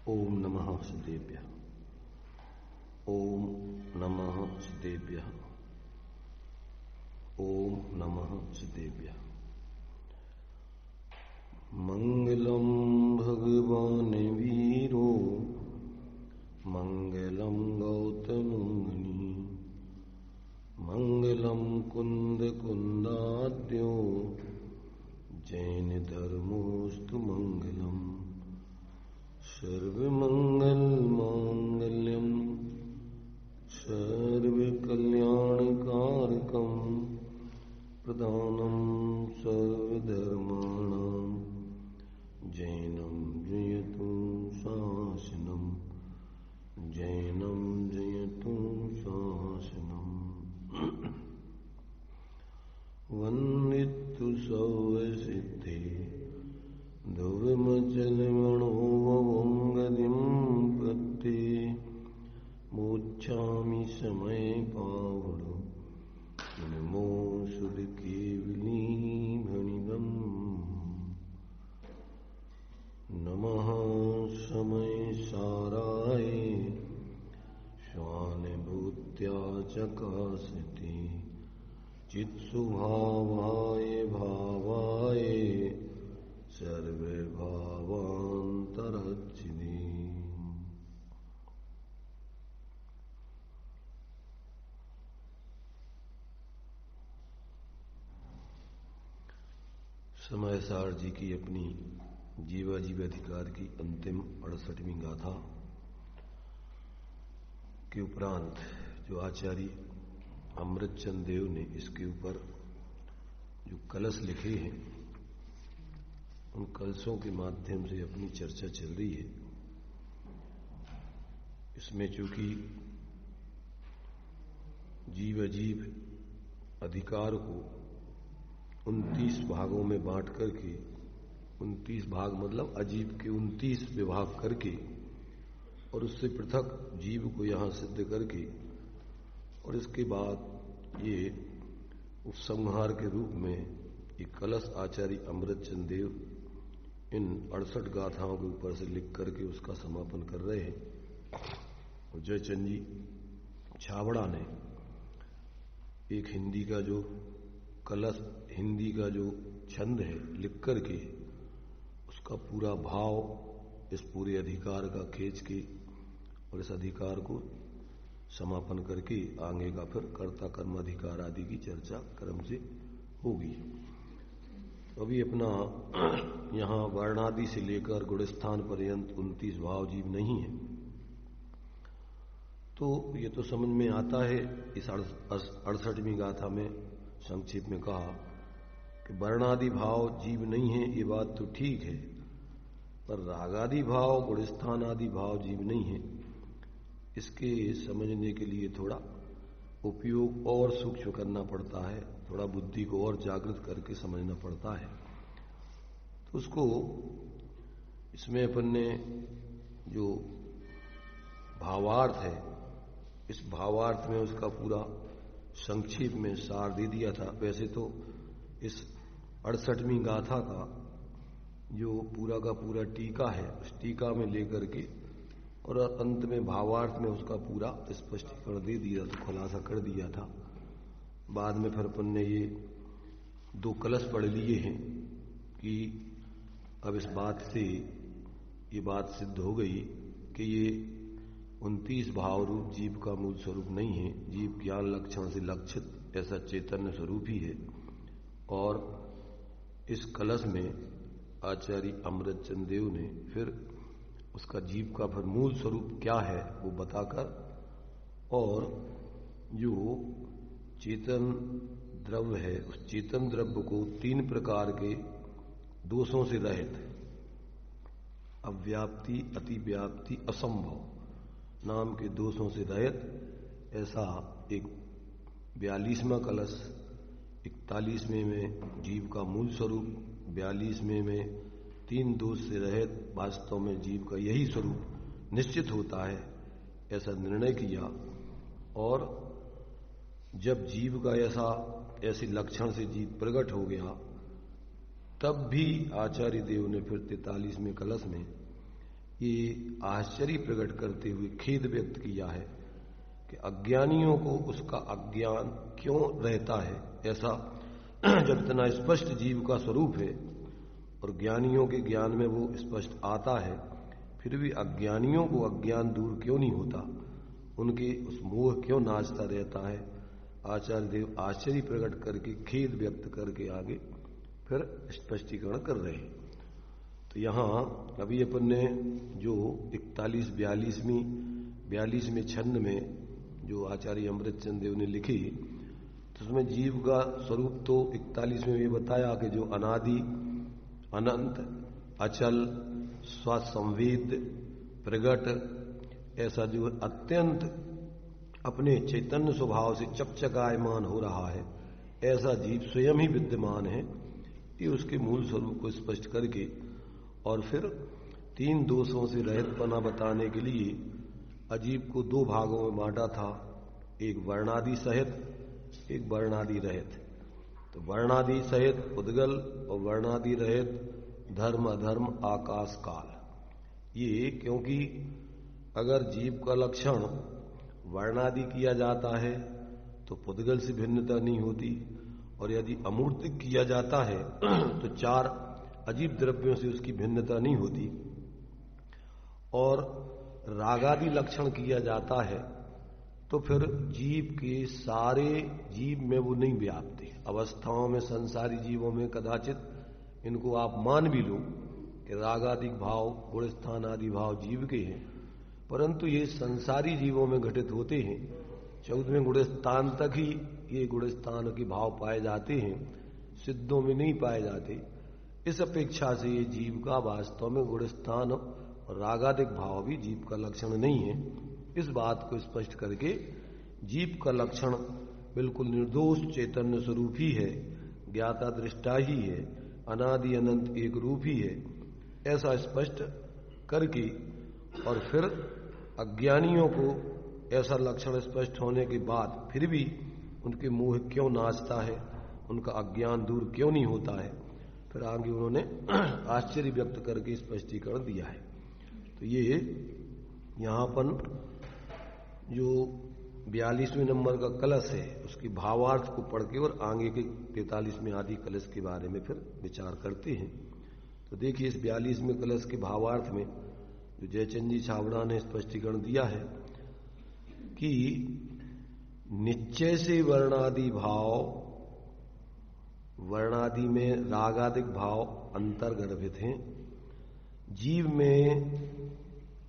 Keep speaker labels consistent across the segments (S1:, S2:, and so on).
S1: ओम नमः सिद्धेभ्यः। ओम नमः सिद्धेभ्यः। ओम नमः सिद्धेभ्यः। मंगलम भगवान वीरो मंगलम गौतम मुनि मंगलम कुंद कुंदाद्यो जैन धर्मोस्तु मंगलम सर्वमंगल मांगल्यम सर्वकल्याणकारकम प्रधानम सर्वधर्माणां जैनम जयतु शासनम जैनम जयतु शासनम वन्दितु सर्वसिद्धे ध्रुवमचलमणोऽवङ्गतिं प्रत्ये मोक्षामि समय पावडो नमो सुरकेवलीभणिदम् नमः समय साराय स्वानुभूत्या चकासते चित्स्वभावाय भावाय सर्वभावान्तरच्छिदे। समय सार जी की अपनी जीवाजीव अधिकार की अंतिम 68वीं गाथा के उपरांत जो आचार्य अमृतचंद देव ने इसके ऊपर जो कलश लिखे हैं उन कलशों के माध्यम से अपनी चर्चा चल रही है। इसमें चूंकि जीव अजीब अधिकार को 29 भागों में बांट करके 29 भाग मतलब अजीब के 29 विभाग करके और उससे पृथक जीव को यहां सिद्ध करके और इसके बाद ये उपसंहार के रूप में ये कलश आचार्य अमृतचंद देव इन 68 गाथाओं के ऊपर से लिख करके उसका समापन कर रहे हैं। और जयचंद जी छाबड़ा ने एक हिंदी का जो कलश हिंदी का जो छंद है लिख करके उसका पूरा भाव इस पूरे अधिकार का खींच के और इस अधिकार को समापन करके आगे का फिर कर्ता कर्म अधिकार आदि की चर्चा क्रम से होगी। अभी अपना यहां वर्णादि से लेकर गुणस्थान पर्यंत 29 भाव जीव नहीं है, तो ये तो समझ में आता है। इस 68वीं गाथा में संक्षेप में कहा कि वर्णादि भाव जीव नहीं है, ये बात तो ठीक है, पर रागादि भाव गुणस्थान आदि भाव जीव नहीं है। इसके समझने के लिए थोड़ा उपयोग और सूक्ष्म करना पड़ता है, थोड़ा बुद्धि को और जागृत करके समझना पड़ता है। तो उसको इसमें अपन ने जो भावार्थ है इस भावार्थ में उसका पूरा संक्षेप में सार दे दिया था। वैसे तो इस 68वीं गाथा का जो पूरा का पूरा टीका है उस टीका में लेकर के और अंत में भावार्थ में उसका पूरा स्पष्टीकरण दे दिया था, खुलासा कर दिया था। बाद में फिर अपन ने ये 2 कलश पढ़ लिए हैं कि अब इस बात से ये बात सिद्ध हो गई कि ये 29 भाव रूप जीव का मूल स्वरूप नहीं है। जीव ज्ञान लक्षण से लक्षित ऐसा चैतन्य स्वरूप ही है। और इस कलश में आचार्य अमृतचंद देव ने फिर उसका जीव का फिर मूल स्वरूप क्या है वो बताकर और जो चेतन द्रव्य है उस चेतन द्रव्य को 3 प्रकार के दोषों से रहित, अव्याप्ति, अतिव्याप्ति, असंभव नाम के दोषों से रहित ऐसा एक 42वां कलश, 41वें में जीव का मूल स्वरूप, 42वें में 3 दोष से रहित वास्तव में जीव का यही स्वरूप निश्चित होता है, ऐसा निर्णय किया। और जब जीव का ऐसे लक्षण से जीव प्रकट हो गया तब भी आचार्य देव ने फिर 43वें कलश में ये आश्चर्य प्रकट करते हुए खेद व्यक्त किया है कि अज्ञानियों को उसका अज्ञान क्यों रहता है। ऐसा जब इतना स्पष्ट जीव का स्वरूप है और ज्ञानियों के ज्ञान में वो स्पष्ट आता है, फिर भी अज्ञानियों को अज्ञान दूर क्यों नहीं होता, उनके उस मोह क्यों नाचता रहता है। आचार्य देव आश्चर्य प्रकट करके खेद व्यक्त करके आगे फिर स्पष्टीकरण कर रहे हैं। तो यहां अभी अपन ने जो 41-42वें छंद में जो आचार्य अमृतचंद देव ने लिखी, तो उसमें जीव का स्वरूप तो 41 में ये बताया कि जो अनादि अनंत अचल स्वसंवेद प्रगट, ऐसा जो अत्यंत अपने चैतन्य स्वभाव से चकचकायमान हो रहा है, ऐसा जीव स्वयं ही विद्यमान है। ये उसके मूल स्वरूप को स्पष्ट करके और फिर 3 दोषों से रहितपना बताने के लिए अजीब को 2 भागों में बांटा था, एक वर्णादि सहित, एक वर्णादि रहित। तो वर्णादि सहित उद्गल और वर्णादि रहित धर्म अधर्म आकाश काल। ये क्योंकि अगर जीव का लक्षण वर्णादि किया जाता है तो पुद्गल से भिन्नता नहीं होती, और यदि अमूर्तिक किया जाता है तो 4 अजीब द्रव्यों से उसकी भिन्नता नहीं होती, और रागादि लक्षण किया जाता है तो फिर जीव के सारे जीव में वो नहीं व्यापते। अवस्थाओं में संसारी जीवों में कदाचित इनको आप मान भी लो कि रागादिक भाव गुणस्थान आदि भाव जीव के हैं, परंतु ये संसारी जीवों में घटित होते हैं। 14वें गुणस्थान तक ही ये गुणस्थान के भाव पाए जाते हैं, सिद्धों में नहीं पाए जाते। इस अपेक्षा से ये जीव का वास्तव में गुणस्थान और रागादिक भाव भी जीव का लक्षण नहीं है। इस बात को स्पष्ट करके जीव का लक्षण बिल्कुल निर्दोष चैतन्य स्वरूप ही है, ज्ञाता दृष्टा ही है, अनादि अनंत एक रूप ही है, ऐसा स्पष्ट करके और फिर अज्ञानियों को ऐसा लक्षण स्पष्ट होने के बाद फिर भी उनके मोह क्यों नाचता है, उनका अज्ञान दूर क्यों नहीं होता है, फिर आगे उन्होंने आश्चर्य व्यक्त करके स्पष्टीकरण दिया है। तो ये यहां पर जो 42वें नंबर का कलश है उसकी भावार्थ को पढ़ के और आगे के 43वें आदि कलश के बारे में फिर विचार करते हैं। तो देखिए इस 42वें कलश के भावार्थ में जो जयचंद जी छाबड़ा ने स्पष्टीकरण दिया है कि निश्चय से वर्णादि भाव, वर्णादि में रागादिक भाव अंतर्गर्भित हैं, जीव में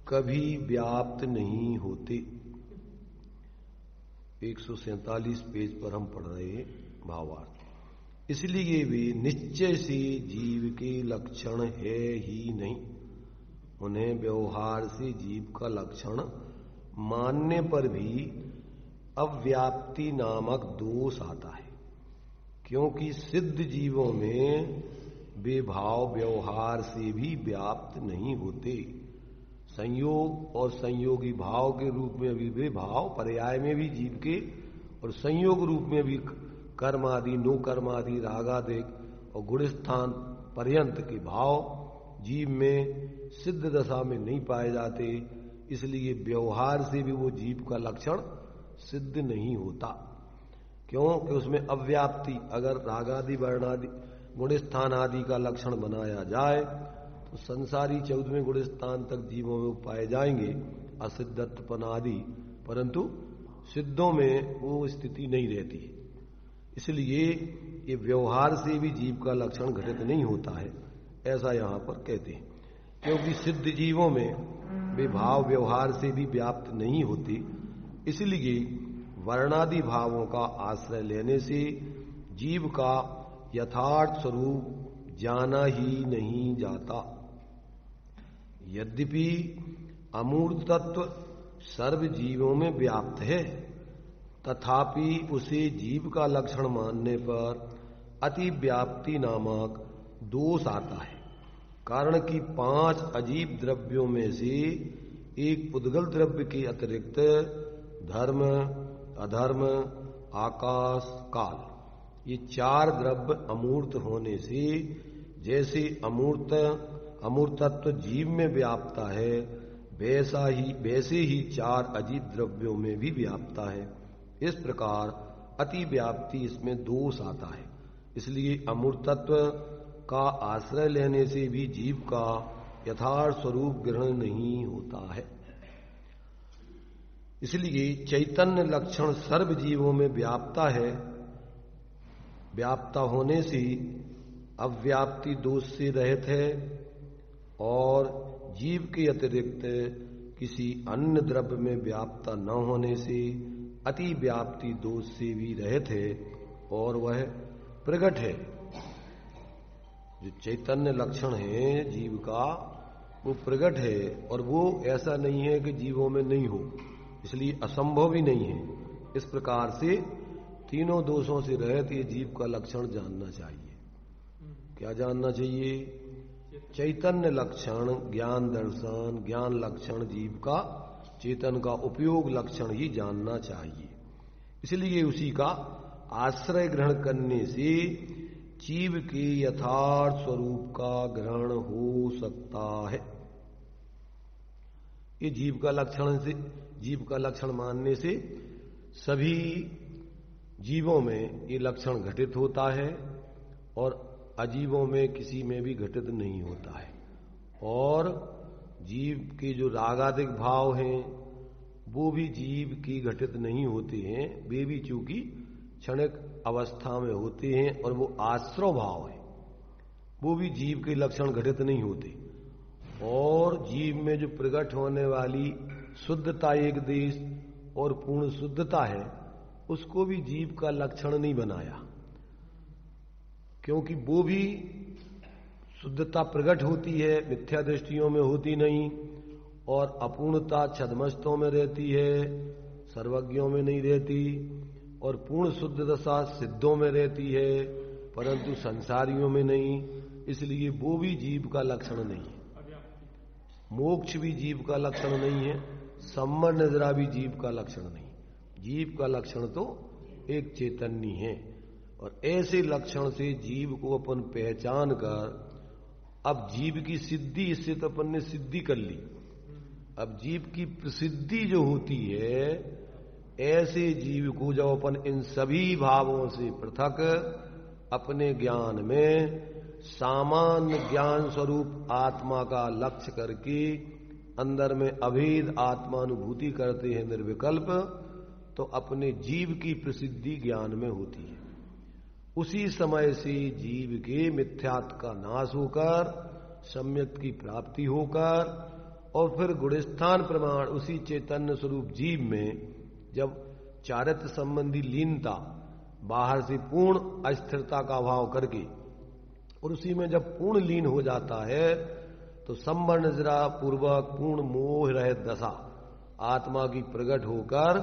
S1: कभी व्याप्त नहीं होते। 147 पेज पर हम पढ़ रहे हैं भावार्थ। इसलिए वे निश्चय से जीव के लक्षण है ही नहीं, उन्हें व्यवहार से जीव का लक्षण मानने पर भी अव्याप्ति नामक दोष आता है, क्योंकि सिद्ध जीवों में वे भाव व्यवहार से भी व्याप्त नहीं होते। संयोग और संयोगी भाव के रूप में भी वे भाव पर्याय में भी जीव के, और संयोग रूप में भी कर्मादि नो कर्मादि रागादिक और गुणस्थान पर्यंत के भाव जीव में सिद्ध दशा में नहीं पाए जाते। इसलिए व्यवहार से भी वो जीव का लक्षण सिद्ध नहीं होता, क्योंकि उसमें अव्याप्ति, अगर रागादि वर्णादि गुणस्थान आदि का लक्षण बनाया जाए तो संसारी 14वें गुणस्थान तक जीवों में पाए जाएंगे असिद्धत्वपन आदि, परंतु सिद्धों में वो स्थिति नहीं रहती। इसलिए ये व्यवहार से भी जीव का लक्षण घटित नहीं होता है, ऐसा यहां पर कहते हैं। क्योंकि सिद्ध जीवों में वे भाव व्यवहार से भी व्याप्त नहीं होती, इसलिए वर्णादि भावों का आश्रय लेने से जीव का यथार्थ स्वरूप जाना ही नहीं जाता। यद्यपि अमूर्त तत्व सर्व जीवों में व्याप्त है, तथापि उसे जीव का लक्षण मानने पर अतिव्याप्ति नामक दोष आता है। कारण कि 5 अजीब द्रव्यों में से एक पुद्गल द्रव्य के अतिरिक्त धर्म अधर्म आकाश काल, ये 4 द्रव्य अमूर्त होने से जैसे अमूर्त अमूर्तत्व जीव में व्याप्ता है, वैसे ही चार अजीब द्रव्यों में भी व्याप्ता है। इस प्रकार अति व्याप्ति इसमें दोष आता है। इसलिए अमूर्तत्व का आश्रय लेने से भी जीव का यथार्थ स्वरूप ग्रहण नहीं होता है। इसलिए चैतन्य लक्षण सर्व जीवों में व्याप्ता है। व्याप्ता होने से अव्याप्ति दोष से रहित है और जीव के अतिरिक्त किसी अन्य द्रव्य में व्याप्ता न होने से अति व्याप्ति दोष से भी रहित है और वह प्रकट है। जो चैतन्य लक्षण है जीव का वो प्रकट है और वो ऐसा नहीं है कि जीवों में नहीं हो, इसलिए असंभव भी नहीं है। इस प्रकार से तीनों दोषों से रहित ये जीव का लक्षण जानना चाहिए। क्या जानना चाहिए? चैतन्य लक्षण ज्ञान दर्शन, ज्ञान लक्षण जीव का चेतन का उपयोग लक्षण ही जानना चाहिए। इसलिए उसी का आश्रय ग्रहण करने से जीव के यथार्थ स्वरूप का ग्रहण हो सकता है। ये जीव का लक्षण मानने से सभी जीवों में ये लक्षण घटित होता है और अजीवों में किसी में भी घटित नहीं होता है। और जीव के जो रागादिक भाव हैं वो भी जीव की घटित नहीं होते हैं, वे भी चूंकि क्षणिक अवस्था में होते हैं और वो आश्रव भाव है, वो भी जीव के लक्षण घटित नहीं होते। और जीव में जो प्रकट होने वाली शुद्धता एक देश और पूर्ण शुद्धता है उसको भी जीव का लक्षण नहीं बनाया, क्योंकि वो भी शुद्धता प्रकट होती है, मिथ्या दृष्टियों में होती नहीं, और अपूर्णता छद्मस्तों में रहती है, सर्वज्ञों में नहीं रहती, और पूर्ण शुद्ध दशा सिद्धों में रहती है परंतु संसारियों में नहीं, इसलिए वो भी जीव का लक्षण नहीं है। मोक्ष भी जीव का लक्षण नहीं है, सम्मर नजरा भी जीव का लक्षण नहीं। जीव का लक्षण तो एक चैतन्य है और ऐसे लक्षण से जीव को अपन पहचान कर, अब जीव की सिद्धि, इससे तो अपन ने सिद्धि कर ली, अब जीव की प्रसिद्धि जो होती है, ऐसे जीव को जब अपन इन सभी भावों से पृथक अपने ज्ञान में सामान्य ज्ञान स्वरूप आत्मा का लक्ष्य करके अंदर में अभेद आत्मानुभूति करते हैं निर्विकल्प, तो अपने जीव की प्रसिद्धि ज्ञान में होती है। उसी समय से जीव के मिथ्यात्व का नाश होकर सम्यक की प्राप्ति होकर और फिर गुणस्थान प्रमाण उसी चैतन्य स्वरूप जीव में जब चारित्र संबंधी लीनता, बाहर से पूर्ण अस्थिरता का भाव करके और उसी में जब पूर्ण लीन हो जाता है तो संवर नजरा पूर्वक पूर्ण मोह रहित दशा आत्मा की प्रकट होकर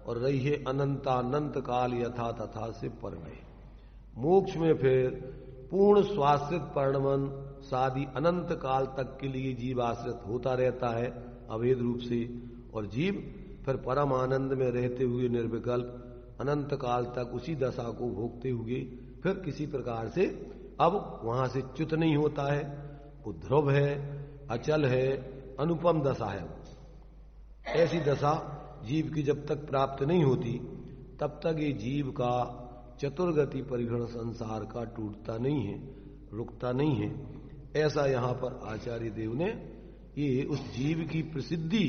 S1: और रही है अनंतानंत काल यथा तथा से पर गए। मोक्ष में फिर पूर्ण स्वाश्रित परिणमन सादी अनंत काल तक के लिए जीव आश्रित होता रहता है अभेद रूप से, और जीव फिर परम आनंद में रहते हुए निर्विकल्प अनंत काल तक उसी दशा को भोगते हुए फिर किसी प्रकार से अब वहां से च्युत नहीं होता है। वो ध्रुव है, अचल है, अनुपम दशा है। ऐसी दशा जीव की जब तक प्राप्त नहीं होती तब तक ये जीव का चतुर्गति परिग्रहण संसार का टूटता नहीं है, रुकता नहीं है। ऐसा यहां पर आचार्य देव ने ये उस जीव की प्रसिद्धि,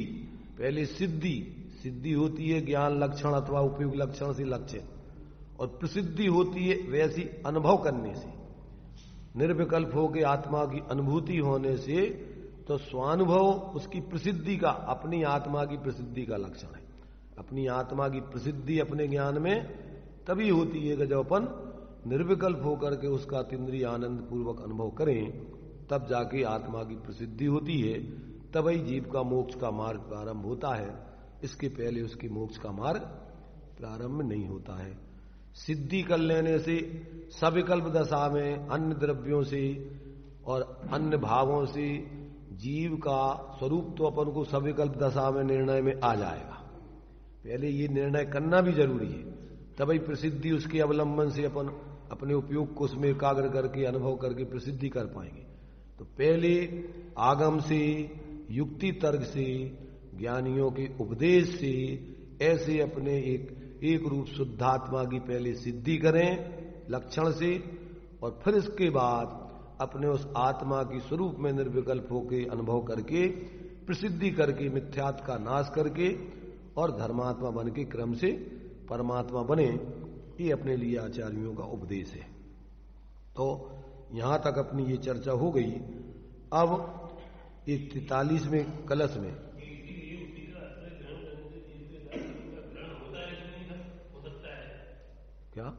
S1: पहले सिद्धि होती है ज्ञान लक्षण अथवा उपयोग लक्षण से लक्ष्य, और प्रसिद्धि होती है वैसी अनुभव करने से, निर्विकल्प होकर आत्मा की अनुभूति होने से, तो स्वानुभव उसकी प्रसिद्धि का, अपनी आत्मा की प्रसिद्धि का लक्षण है। अपनी आत्मा की प्रसिद्धि अपने ज्ञान में तभी होती है कि जब अपन निर्विकल्प होकर के उसका अतीन्द्रिय आनंद पूर्वक अनुभव करें, तब जाके आत्मा की प्रसिद्धि होती है, तभी जीव का मोक्ष का मार्ग प्रारंभ होता है। इसके पहले उसके मोक्ष का मार्ग प्रारंभ नहीं होता है। सिद्धि कर लेने से सविकल्प दशा में अन्य द्रव्यों से और अन्य भावों से जीव का स्वरूप तो अपन को सविकल्प दशा में निर्णय में आ जाएगा। पहले ये निर्णय करना भी जरूरी है, तभी प्रसिद्धि उसके अवलंबन से अपन अपने उपयोग को उसमें एकाग्र करके अनुभव करके प्रसिद्धि कर पाएंगे। तो पहले आगम से, युक्ति तर्क से, ज्ञानियों के उपदेश से ऐसे अपने एक रूप शुद्धात्मा की पहले सिद्धि करें लक्षण से, और फिर इसके बाद अपने उस आत्मा की स्वरूप में निर्विकल्प होकर अनुभव करके, प्रसिद्धि करके, मिथ्यात्व का नाश करके और धर्मात्मा बन के क्रम से परमात्मा बने। ये अपने लिए आचार्यों का उपदेश है। तो यहां तक अपनी ये चर्चा हो गई। अब 43वें कलश में क्या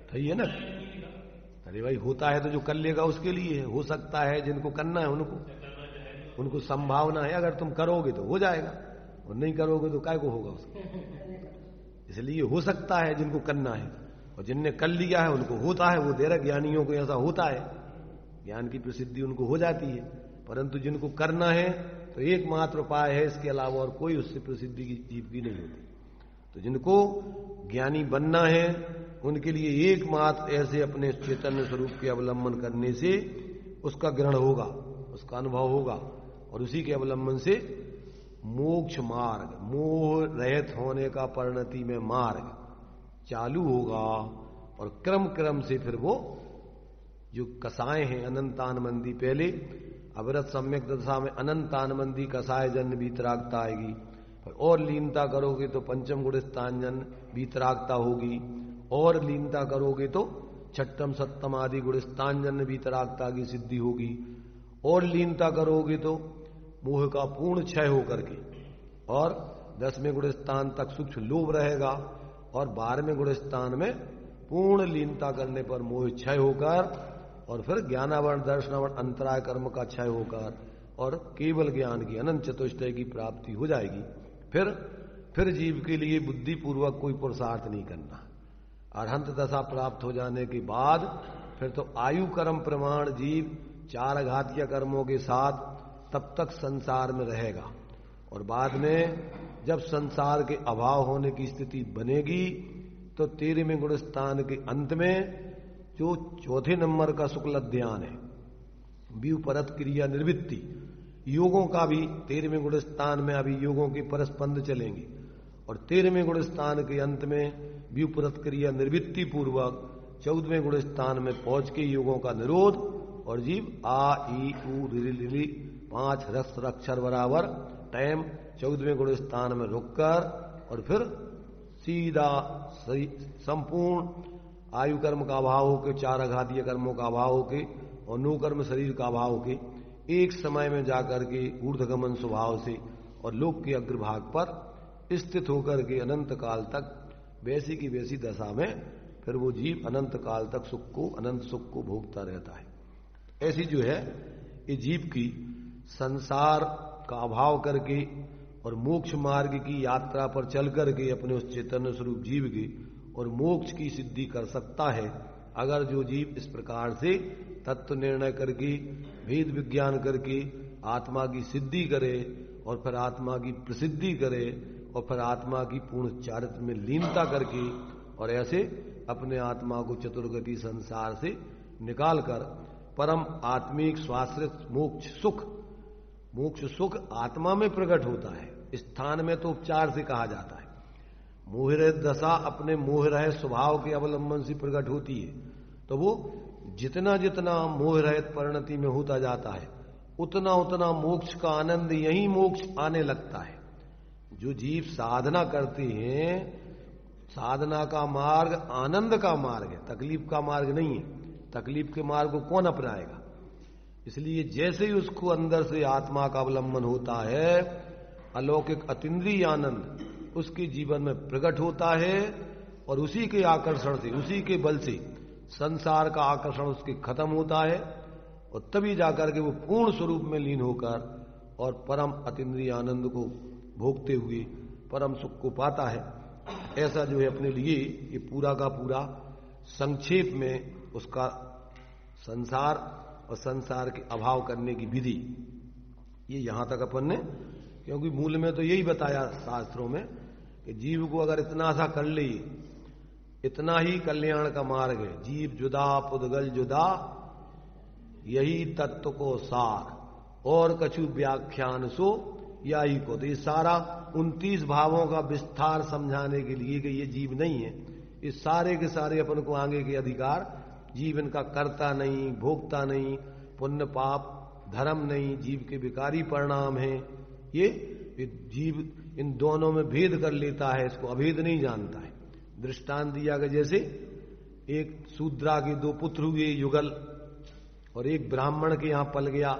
S1: सही है ना? अरे भाई, होता है तो जो कर लेगा उसके लिए है। हो सकता है, जिनको करना है उनको संभावना है। अगर तुम करोगे तो हो जाएगा, और नहीं करोगे तो काय को होगा उसको। इसलिए हो सकता है जिनको करना है, और जिनने कर लिया है उनको होता है। वो दे रहा, ज्ञानियों को ऐसा होता है, ज्ञान की प्रसिद्धि उनको हो जाती है। परंतु जिनको करना है तो एकमात्र उपाय है, इसके अलावा और कोई उससे प्रसिद्धि की जीव की नहीं होती। तो जिनको ज्ञानी बनना है उनके लिए एकमात्र ऐसे अपने चैतन्य स्वरूप के अवलंबन करने से उसका ग्रहण होगा, उसका अनुभव होगा, और उसी के अवलंबन से मोक्ष मार्ग, मोह रहित होने का परिणति में मार्ग चालू होगा। और क्रम क्रम से फिर वो जो कसाय हैं अनंतानमंदी, पहले अविरत सम्यक दशा में अनंतानमंदी कसाय जन्य वीतरागता आएगी, और लीनता करोगे तो पंचम गुण स्थान जन्य वीतरागता होगी, और लीनता करोगे तो छठम सप्तम आदि गुण स्थान जन्य वीतरागता की सिद्धि होगी, और लीनता करोगे तो मोह का पूर्ण क्षय होकर के, और 10वें गुण स्थान तक सूक्ष्म लोभ रहेगा, और 12वें गुण स्थान में पूर्ण लीनता करने पर मोह क्षय होकर, और फिर ज्ञानावरण दर्शनावरण अंतराय कर्म का क्षय होकर और केवल ज्ञान की अनंत चतुष्टय की प्राप्ति हो जाएगी। फिर जीव के लिए बुद्धिपूर्वक कोई पुरुषार्थ नहीं करना। अरहंत दशा प्राप्त हो जाने के बाद फिर तो आयु कर्म प्रमाण जीव 4 घातीय कर्मों के साथ तब तक संसार में रहेगा, और बाद में जब संसार के अभाव होने की स्थिति बनेगी तो 13वें गुण स्थान के अंत में जो 4थे नंबर का शुक्ल अध्यान है, व्यूपरत क्रिया निर्वृत्ति, योगों का भी 13वें गुण स्थान में अभी योगों के परस्पंद चलेंगे, और 13वें गुण स्थान के अंत में व्यूपरत क्रिया निर्वृत्ति पूर्वक 14वें गुण स्थान में पहुंच के योगों का निरोध, और जीव आ ई उ रि 5 रस अक्षर बराबर टाइम 14वें गुण स्थान में रुककर, और फिर सीधा संपूर्ण आयु कर्म का अभाव होके, 4 अघातीय कर्मों का अभाव होके, और 9 कर्म शरीर का अभाव होके एक समय में जाकर के ऊर्ध्वगमन स्वभाव से और लोक के अग्रभाग पर स्थित होकर के अनंत काल तक वैसी की वैसी दशा में फिर वो जीव अनंत काल तक सुख को, अनंत सुख को भोगता रहता है। ऐसी जो है ये जीव की संसार का अभाव करके और मोक्ष मार्ग की यात्रा पर चल करके अपने उस चैतन्य स्वरूप जीव की और मोक्ष की सिद्धि कर सकता है, अगर जो जीव इस प्रकार से तत्व निर्णय करके, वेद विज्ञान करके आत्मा की सिद्धि करे, और फिर आत्मा की प्रसिद्धि करे, और फिर आत्मा की पूर्ण चारित्र में लीनता करके, और ऐसे अपने आत्मा को चतुर्गति संसार से निकालकर परम आत्मिक स्वाश्रित मोक्ष सुख आत्मा में प्रकट होता है। स्थान में तो उपचार से कहा जाता है। मोहरहित दशा अपने मोहरहित स्वभाव के अवलंबन से प्रकट होती है, तो वो जितना जितना मोहरहित परिणति में होता जाता है उतना उतना मोक्ष का आनंद, यही मोक्ष आने लगता है। जो जीव साधना करते हैं, साधना का मार्ग आनंद का मार्ग है, तकलीफ का मार्ग नहीं है। तकलीफ के मार्ग को कौन अपनाएगा? इसलिए जैसे ही उसको अंदर से आत्मा का अवलंबन होता है, अलौकिक अतीन्द्रिय आनंद उसके जीवन में प्रकट होता है, और उसी के आकर्षण से, उसी के बल से संसार का आकर्षण उसके खत्म होता है, और तभी जाकर के वो पूर्ण स्वरूप में लीन होकर और परम अतीन्द्रिय आनंद को भोगते हुए परम सुख को पाता है। ऐसा जो है अपने लिए ये पूरा का पूरा संक्षेप में उसका संसार और संसार के अभाव करने की विधि, ये यहां तक अपन ने, क्योंकि मूल में तो यही बताया शास्त्रों में कि जीव को अगर इतना सा कर ली, इतना ही कल्याण का मार्ग है। जीव जुदा पुद्गल जुदा, यही तत्व को सार, और कछु व्याख्यान सो यही को। तो ये सारा 29 भावों का विस्तार समझाने के लिए कि ये जीव नहीं है, इस सारे के सारे अपन को आगे के अधिकार, जीव इनका करता नहीं, भोगता नहीं, पुण्य पाप धर्म नहीं, जीव के विकारी परिणाम है। ये जीव इन दोनों में भेद कर लेता है, इसको अभेद नहीं जानता है। दृष्टांत दिया गया, जैसे एक शूद्रा के 2 पुत्र हुए युगल, और एक ब्राह्मण के यहां पल गया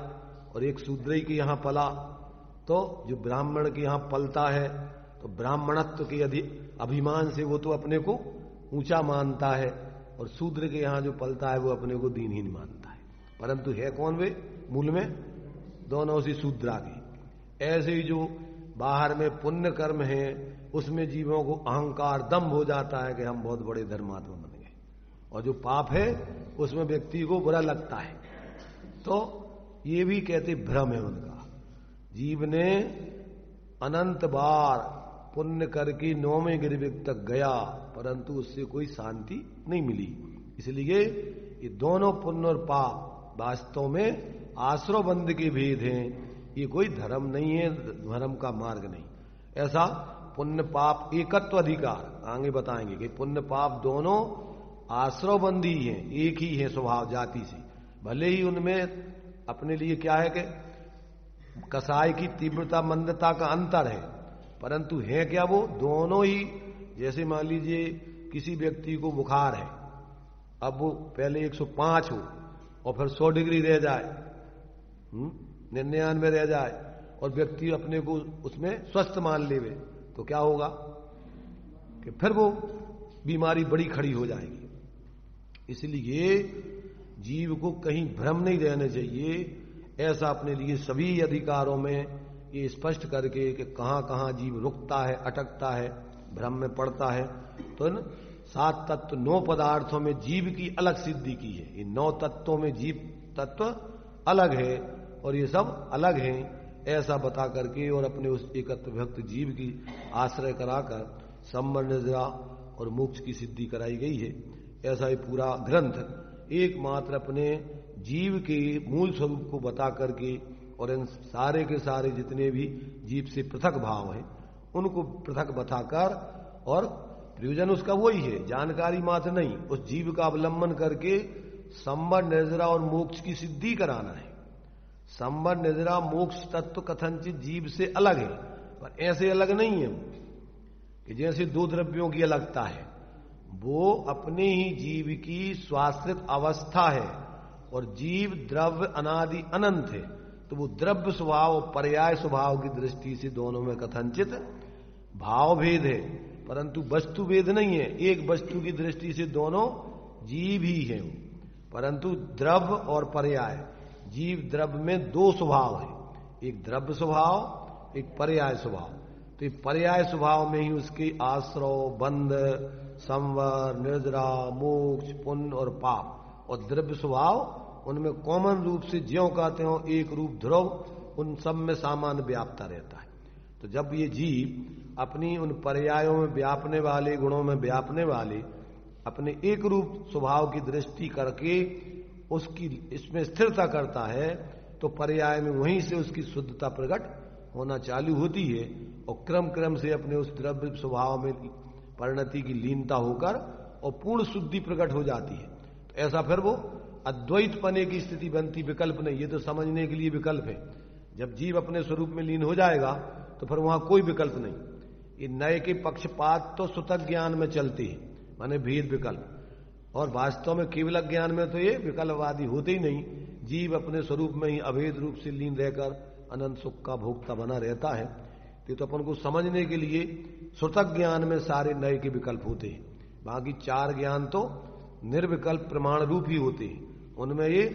S1: और एक शूद्र के यहां पला। तो जो ब्राह्मण के यहां पलता है तो ब्राह्मणत्व के अभिमान से वो तो अपने को ऊंचा मानता है, और शूद्र के यहां जो पलता है वो अपने को दीनहीन मानता है। परंतु है कौन वे? मूल में दोनों उसी शूद्रा के। ऐसे ही जो बाहर में पुण्य कर्म है उसमें जीवों को अहंकार दम्भ हो जाता है कि हम बहुत बड़े धर्मात्मा बन गए, और जो पाप है उसमें व्यक्ति को बुरा लगता है। तो ये भी कहते भ्रम है उनका। जीव ने अनंत बार पुण्य करके 9वें गिरविक तक गया, परंतु उससे कोई शांति नहीं मिली। इसलिए ये दोनों पुण्य और पाप वास्तव में आश्रवबंध के भेद हैं, ये कोई धर्म नहीं है, धर्म का मार्ग नहीं। ऐसा पुण्य पाप एकत्व अधिकार आगे बताएंगे कि पुण्य पाप दोनों आश्रवबंधी हैं, एक ही है स्वभाव जाति से। भले ही उनमें अपने लिए क्या है कि कसाय की तीव्रता मंदता का अंतर है, परंतु है क्या वो दोनों ही। जैसे मान लीजिए किसी व्यक्ति को बुखार है, अब वो पहले 105 हो और फिर 100 डिग्री रह जाए, 99 रह जाए, और व्यक्ति अपने को उसमें स्वस्थ मान लेवे, तो क्या होगा कि फिर वो बीमारी बड़ी खड़ी हो जाएगी। इसलिए जीव को कहीं भ्रम नहीं रहना चाहिए, ऐसा अपने लिए सभी अधिकारों में ये स्पष्ट करके कि कहां कहां जीव रुकता है, अटकता है, भ्रम में पड़ता है। तो इन 7 तत्व 9 पदार्थों में जीव की अलग सिद्धि की है। इन 9 तत्वों में जीव तत्व अलग है और ये सब अलग हैं, ऐसा बता करके और अपने उस एकत्व भक्त जीव की आश्रय कराकर संवर निद्रा और मोक्ष की सिद्धि कराई गई है। ऐसा ही पूरा ग्रंथ एकमात्र अपने जीव के मूल स्वरूप को बता करके और इन सारे के सारे जितने भी जीव से पृथक भाव हैं उनको पृथक बताकर, और प्रयोजन उसका वही है, जानकारी मात्र नहीं, उस जीव का अवलंबन करके संवर निद्रा और मोक्ष की सिद्धि कराना है। संवर निद्रा मोक्ष तत्व कथनचित जीव से अलग है, पर ऐसे अलग नहीं है कि जैसे 2 द्रव्यों की अलगता है। वो अपने ही जीव की स्वाश्रित अवस्था है, और जीव द्रव्य अनादि अनंत है। तो वो द्रव्य स्वभाव पर्याय स्वभाव की दृष्टि से दोनों में कथनचित भाव भेद है, परंतु वस्तु भेद नहीं है। एक वस्तु की दृष्टि से दोनों जीव ही है, परंतु द्रव्य और पर्याय, जीव द्रव्य में 2 स्वभाव है, एक द्रव्य स्वभाव, एक पर्याय स्वभाव। तो ये पर्याय स्वभाव में ही उसके आश्रव, बंध, संवर, निर्जरा, मोक्ष, पुण्य और पाप, और द्रव्य स्वभाव उनमें कॉमन रूप से ज्यों कहते हो एक रूप ध्रुव, उन सब में सामान्य व्यापता रहता है। तो जब ये जीव अपनी उन पर्यायों में व्यापने वाले, गुणों में व्यापने वाले अपने एक रूप स्वभाव की दृष्टि करके उसकी इसमें स्थिरता करता है, तो पर्याय में वहीं से उसकी शुद्धता प्रकट होना चालू होती है, और क्रम क्रम से अपने उस द्रव्य स्वभाव में परिणति की लीनता होकर और पूर्ण शुद्धि प्रकट हो जाती है। तो ऐसा फिर वो अद्वैत पने की स्थिति बनती, विकल्प नहीं। ये तो समझने के लिए विकल्प है। जब जीव अपने स्वरूप में लीन हो जाएगा तो फिर वहां कोई विकल्प नहीं। ये नए के पक्षपात तो सुतक ज्ञान में चलते हैं, माने भेद विकल्प, और वास्तव में केवल ज्ञान में तो ये विकल्पवादी होते ही नहीं। जीव अपने स्वरूप में ही अभेद रूप से लीन रहकर अनंत सुख का भोक्ता बना रहता है। तो अपन को समझने के लिए सुतक ज्ञान में सारे नए के विकल्प होते हैं, बाकी 4 ज्ञान तो निर्विकल्प प्रमाण रूप ही होते हैं, उनमें ये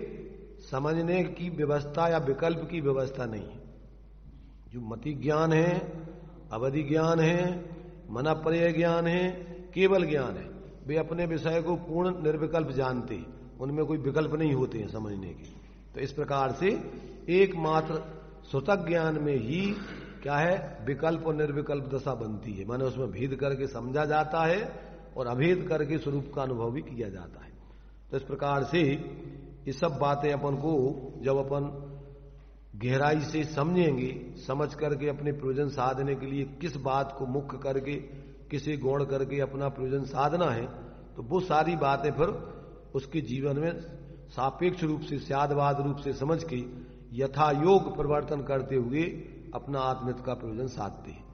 S1: समझने की व्यवस्था या विकल्प की व्यवस्था नहीं है। जो मति ज्ञान है, अवधि ज्ञान है, मनापर्य ज्ञान है, केवल ज्ञान है, वे अपने विषय को पूर्ण निर्विकल्प जानते हैं, उनमें कोई विकल्प नहीं होते हैं समझने के। तो इस प्रकार से एकमात्र सुतक ज्ञान में ही क्या है, विकल्प और निर्विकल्प दशा बनती है, माने उसमें भेद करके समझा जाता है और अभेद करके स्वरूप का अनुभव भी किया जाता है। तो इस प्रकार से ये सब बातें अपन को जब अपन गहराई से समझेंगे, समझ करके अपने प्रयोजन साधने के लिए किस बात को मुख्य करके, किसे गौण करके अपना प्रयोजन साधना है, तो वो सारी बातें फिर उसके जीवन में सापेक्ष रूप से, स्यादवाद रूप से समझ के यथा योग परिवर्तन करते हुए अपना आत्महित का प्रयोजन साधते हैं।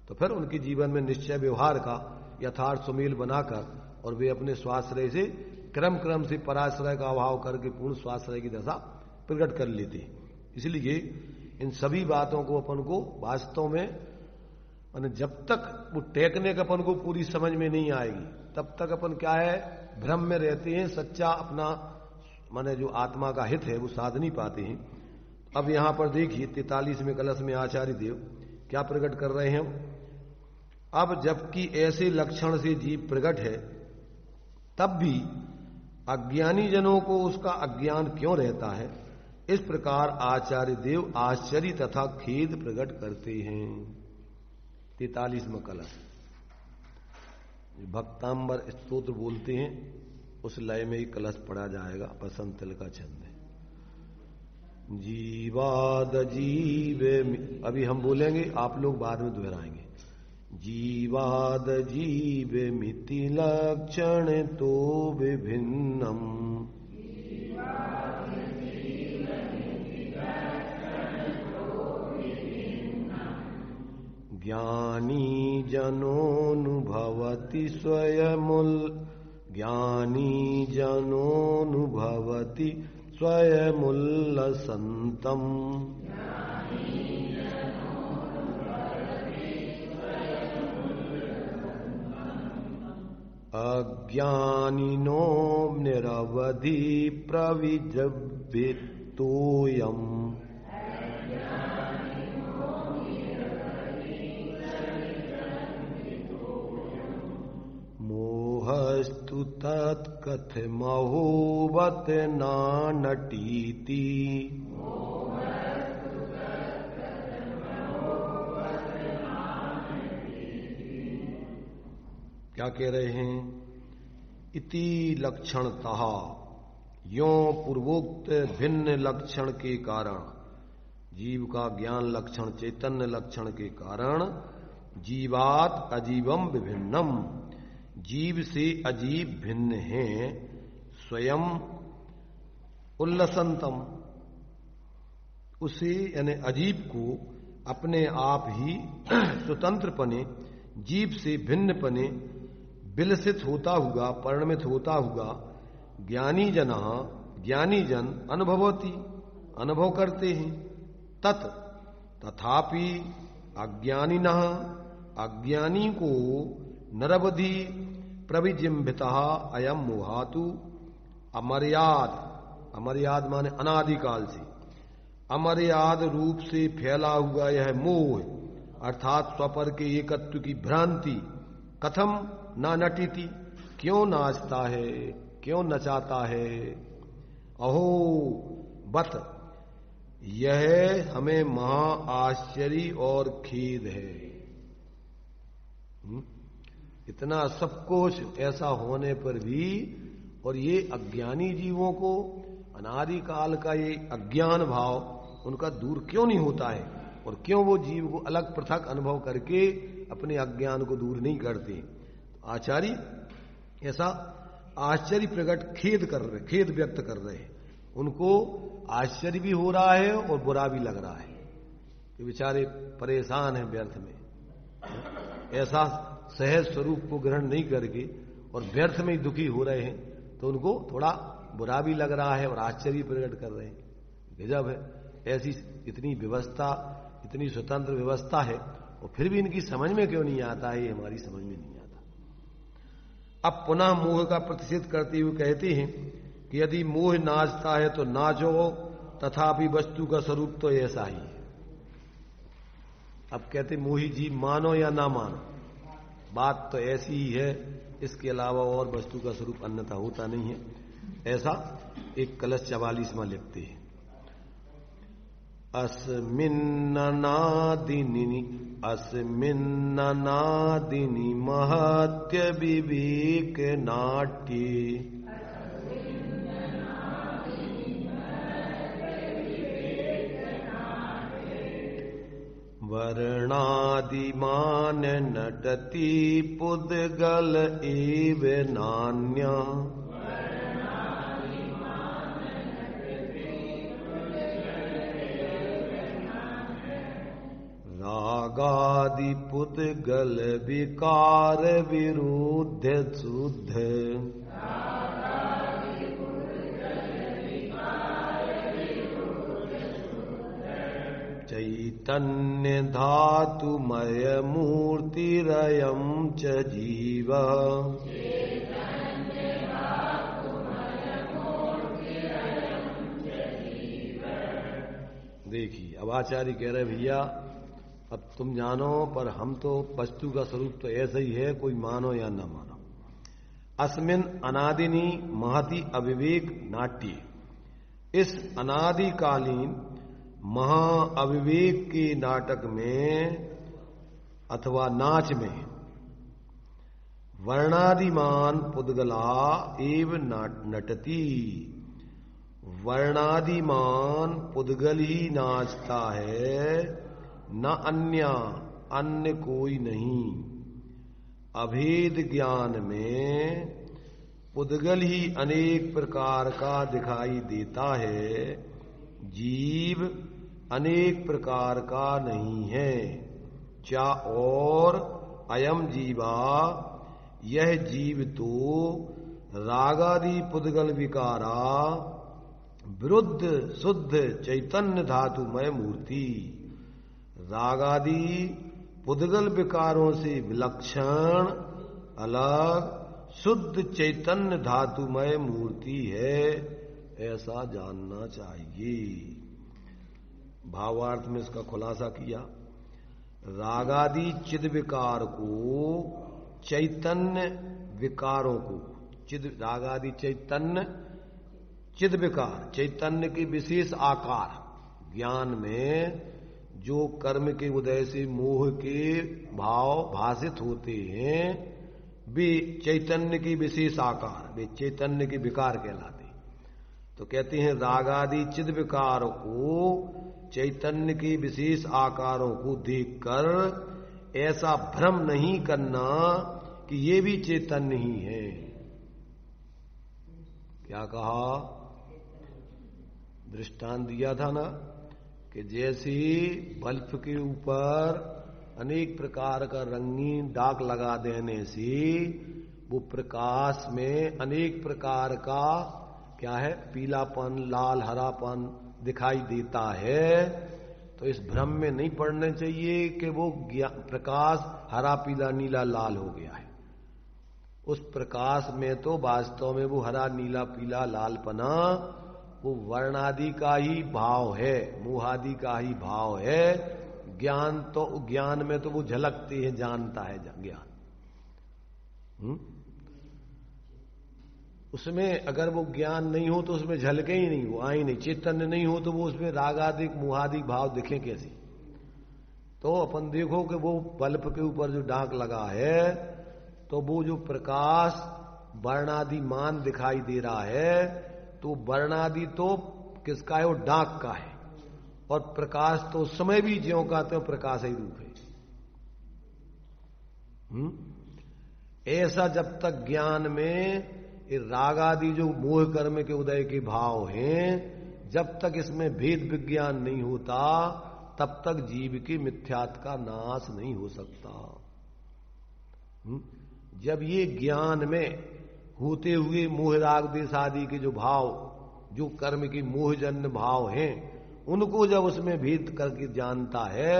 S1: तो फिर उनके जीवन में निश्चय व्यवहार का यथार्थ सुमेल बनाकर और वे अपने स्वाश्रय से क्रम क्रम से पराश्रय का अभाव करके पूर्ण स्वाश्रय की दशा प्रकट कर लेते हैं। इसलिए इन सभी बातों को अपन को वास्तव में माने जब तक वो टेक्निक अपन को पूरी समझ में नहीं आएगी तब तक अपन क्या है, भ्रम में रहते हैं, सच्चा अपना माने जो आत्मा का हित है वो साध नहीं पाते हैं। अब यहां पर देखिए 43वें कलश में आचार्य देव क्या प्रकट कर रहे हैं। अब जबकि ऐसे लक्षण से जीव प्रकट है तब भी अज्ञानी जनों को उसका अज्ञान क्यों रहता है, इस प्रकार आचार्य देव आश्चर्य तथा खेद प्रकट करते हैं। 43वां कलश भक्तांबर स्तोत्र बोलते हैं, उस लय में ही कलश पढ़ा जाएगा। बसंत तिल का छंद है। जीवाद जीव, अभी हम बोलेंगे, आप लोग बाद में दोहराएंगे। जीवाद जीव मिति लक्षण तो विभिन्नम, ज्ञानी जनोनुभवति स्वयमुल, ज्ञानी जनोनुभवति स्वयमुल्लसंतम, अज्ञानिनो निरवधि प्रविजभितोयम, मोहस्तु तत्कथमहोवत नानटीति, क्या कह रहे हैं, इति लक्षणतः, यों पूर्वोक्त भिन्न लक्षण के कारण, जीव का ज्ञान लक्षण चैतन्य लक्षण के कारण, जीवात अजीवम विभिन्नम, जीव से अजीब भिन्न हैं, स्वयं उल्लसंतम, उसे यानी अजीब को अपने आप ही स्वतंत्रपने, जीव से भिन्नपने विलसित होता हुआ, परिणमित होता हुआ, ज्ञानी जना, ज्ञानी जन अनुभवती, अनुभव करते हैं। तत् तथापि अज्ञानिनः, अज्ञानी को नरवधि प्रविजिम्भिता अयम मोहातु, अमर्याद, अमर्याद माने अनादिकाल से, अमर्याद रूप से फैला हुआ यह मोह अर्थात स्वपर के एकत्व की भ्रांति, कथम ना नटीति, क्यों नाचता है, क्यों नचाता है। अहो बत, यह हमें महा आश्चर्य और खेद है। इतना सब कुछ ऐसा होने पर भी और ये अज्ञानी जीवों को अनादिकाल का ये अज्ञान भाव उनका दूर क्यों नहीं होता है, और क्यों वो जीव को अलग पृथक अनुभव करके अपने अज्ञान को दूर नहीं करते। आचार्य ऐसा आश्चर्य प्रकट खेद कर रहे, खेद व्यक्त कर रहे हैं। उनको आश्चर्य भी हो रहा है और बुरा भी लग रहा है कि बेचारे परेशान हैं व्यर्थ में, ऐसा सहज स्वरूप को ग्रहण नहीं करके और व्यर्थ में ही दुखी हो रहे हैं। तो उनको थोड़ा बुरा भी लग रहा है और आश्चर्य प्रकट कर रहे हैं। गजब है, ऐसी इतनी व्यवस्था, इतनी स्वतंत्र व्यवस्था है और फिर भी इनकी समझ में क्यों नहीं आता है, ये हमारी समझ में नहीं आता। अब पुनः मोह का प्रतिषेध करते हुए कहते हैं कि यदि मोह नाचता है तो नाचो, तथापि वस्तु का स्वरूप तो ऐसा ही है। अब कहते मोही जीव मानो या ना मानो, बात तो ऐसी ही है, इसके अलावा और वस्तु का स्वरूप अन्यथा होता नहीं है। ऐसा एक कलश 44 में लिखते हैं। अस्मिन्ननादिनि महत्य विवेक नाट्ये वर्णादिमान नटति पुद्गल एव नान्या रागादि पुद्गल विकार विरुद्ध शुद्ध चैतन्य धातुमय मूर्तिरयं च जीव। देखिए अब आचार्य कह रहे भैया अब तुम जानो पर हम तो वस्तु का स्वरूप तो ऐसा ही है, कोई मानो या न मानो। अस्मिन अनादिनी महति अविवेक नाट्य, इस अनादिकालीन महा अविवेक के नाटक में अथवा नाच में वर्णादिमान पुद्गला एव नटती, वर्णादिमान पुद्गल ही नाचता है, न अन्य कोई नहीं। अभेद ज्ञान में पुद्गल ही अनेक प्रकार का दिखाई देता है, जीव अनेक प्रकार का नहीं है। चा और अयम जीवा, यह जीव तो रागादि पुद्गल विकारा विरुद्ध शुद्ध चैतन्य धातुमय मूर्ति, रागादि पुद्गल विकारों से विलक्षण अलग शुद्ध चैतन्य धातुमय मूर्ति है, ऐसा जानना चाहिए। भावार्थ में इसका खुलासा किया। रागादि चिद विकार को, चैतन्य विकारों को, रागादि चैतन्य चिद विकार, चैतन्य के विशेष आकार, ज्ञान में जो कर्म के उदय से मोह के भाव भाषित होते हैं, वे चैतन्य की विशेष आकार, वे चैतन्य के विकार कहलाते। तो कहते हैं रागादि चिद विकार को, चैतन्य के विशेष आकारों को देखकर ऐसा भ्रम नहीं करना कि ये भी चैतन्य ही है। क्या कहा? दृष्टांत दिया था ना कि जैसे बल्ब के ऊपर अनेक प्रकार का रंगीन दाग लगा देने से वो प्रकाश में अनेक प्रकार का क्या है, पीलापन, लाल, हरापन दिखाई देता है। तो इस भ्रम में नहीं पड़ना चाहिए कि वो प्रकाश हरा, पीला, नीला, लाल हो गया है। उस प्रकाश में तो वास्तव में वो हरा, नीला, पीला, लालपना वो वर्णादि का ही भाव है, मोहादि का ही भाव है। ज्ञान में तो वो झलकते हैं, जानता है ज्ञान। उसमें अगर वो ज्ञान नहीं हो तो उसमें झलके ही नहीं, वो आए नहीं। चैतन्य नहीं हो तो वो उसमें रागादिक मोहादिक भाव दिखे कैसे? तो अपन देखो कि वो बल्ब के ऊपर जो डाक लगा है, तो वो जो प्रकाश वर्णादि मान दिखाई दे रहा है, तो वर्णादि तो किसका है? वो डाक का है। और प्रकाश तो उस समय भी ज्यों का त्यों प्रकाश ही रूप है। ऐसा जब तक ज्ञान में राग आदि जो मोह कर्म के उदय के भाव हैं, जब तक इसमें भेद विज्ञान नहीं होता, तब तक जीव की मिथ्यात्व का नाश नहीं हो सकता। जब ये ज्ञान में होते हुए मोह राग देश आदि के जो भाव, जो कर्म की मोहजन्य भाव हैं, उनको जब उसमें भेद करके जानता है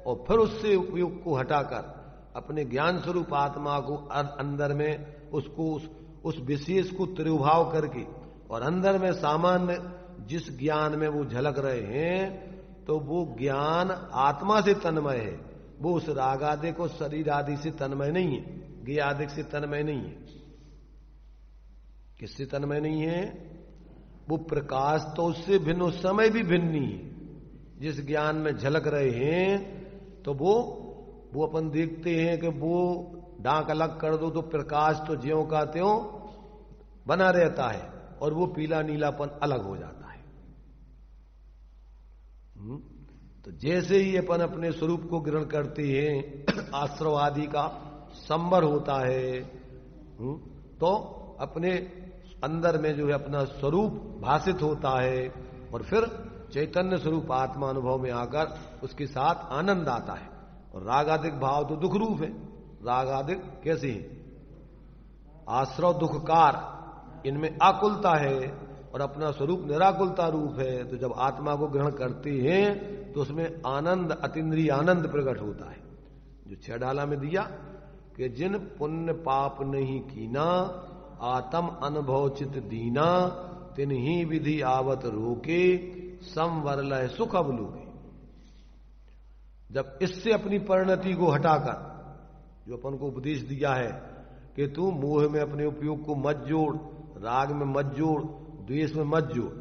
S1: और फिर उससे उपयोग को हटाकर अपने ज्ञान स्वरूप आत्मा को अंदर में उसको उस विशेष को त्रिभाव करके और अंदर में सामान्य जिस ज्ञान में वो झलक रहे हैं, तो वो ज्ञान आत्मा से तन्मय है। वो उस राग आदि को शरीर आदि से तन्मय नहीं है, ज्ञ आदि से तन्मय नहीं है। किससे तन्मय नहीं है? वो प्रकाश तो उससे भिन्न, उस समय भी भिन्न नहीं है। जिस ज्ञान में झलक रहे हैं, तो वो अपन देखते हैं कि वो डांक अलग कर दो तो प्रकाश तो ज्यों का त्यों बना रहता है और वो पीला नीलापन अलग हो जाता है। तो जैसे ही अपन अपने स्वरूप को ग्रहण करते हैं, आश्रव आदि का संवर होता है, तो अपने अंदर में जो है अपना स्वरूप भाषित होता है और फिर चैतन्य स्वरूप आत्मा अनुभव में आकर उसके साथ आनंद आता है। और रागादिक भाव तो दुख रूप है। रागादिक कैसे है? आश्रव दुखकार, इनमें आकुलता है और अपना स्वरूप निराकुलता रूप है। तो जब आत्मा को ग्रहण करते हैं तो उसमें आनंद, अतीन्द्रिय आनंद प्रकट होता है। जो 6 डाला में दिया कि जिन पुण्य पाप नहीं कीना, आत्म अनुभव चित दीना, तिन ही विधि आवत रोके, संवर लय सुख अवलोके। जब इससे अपनी परिणति को हटाकर, जो अपन को उपदेश दिया है कि तू मोह में अपने उपयोग को मत जोड़, राग में मत जोड़, द्वेष में मत जोड़,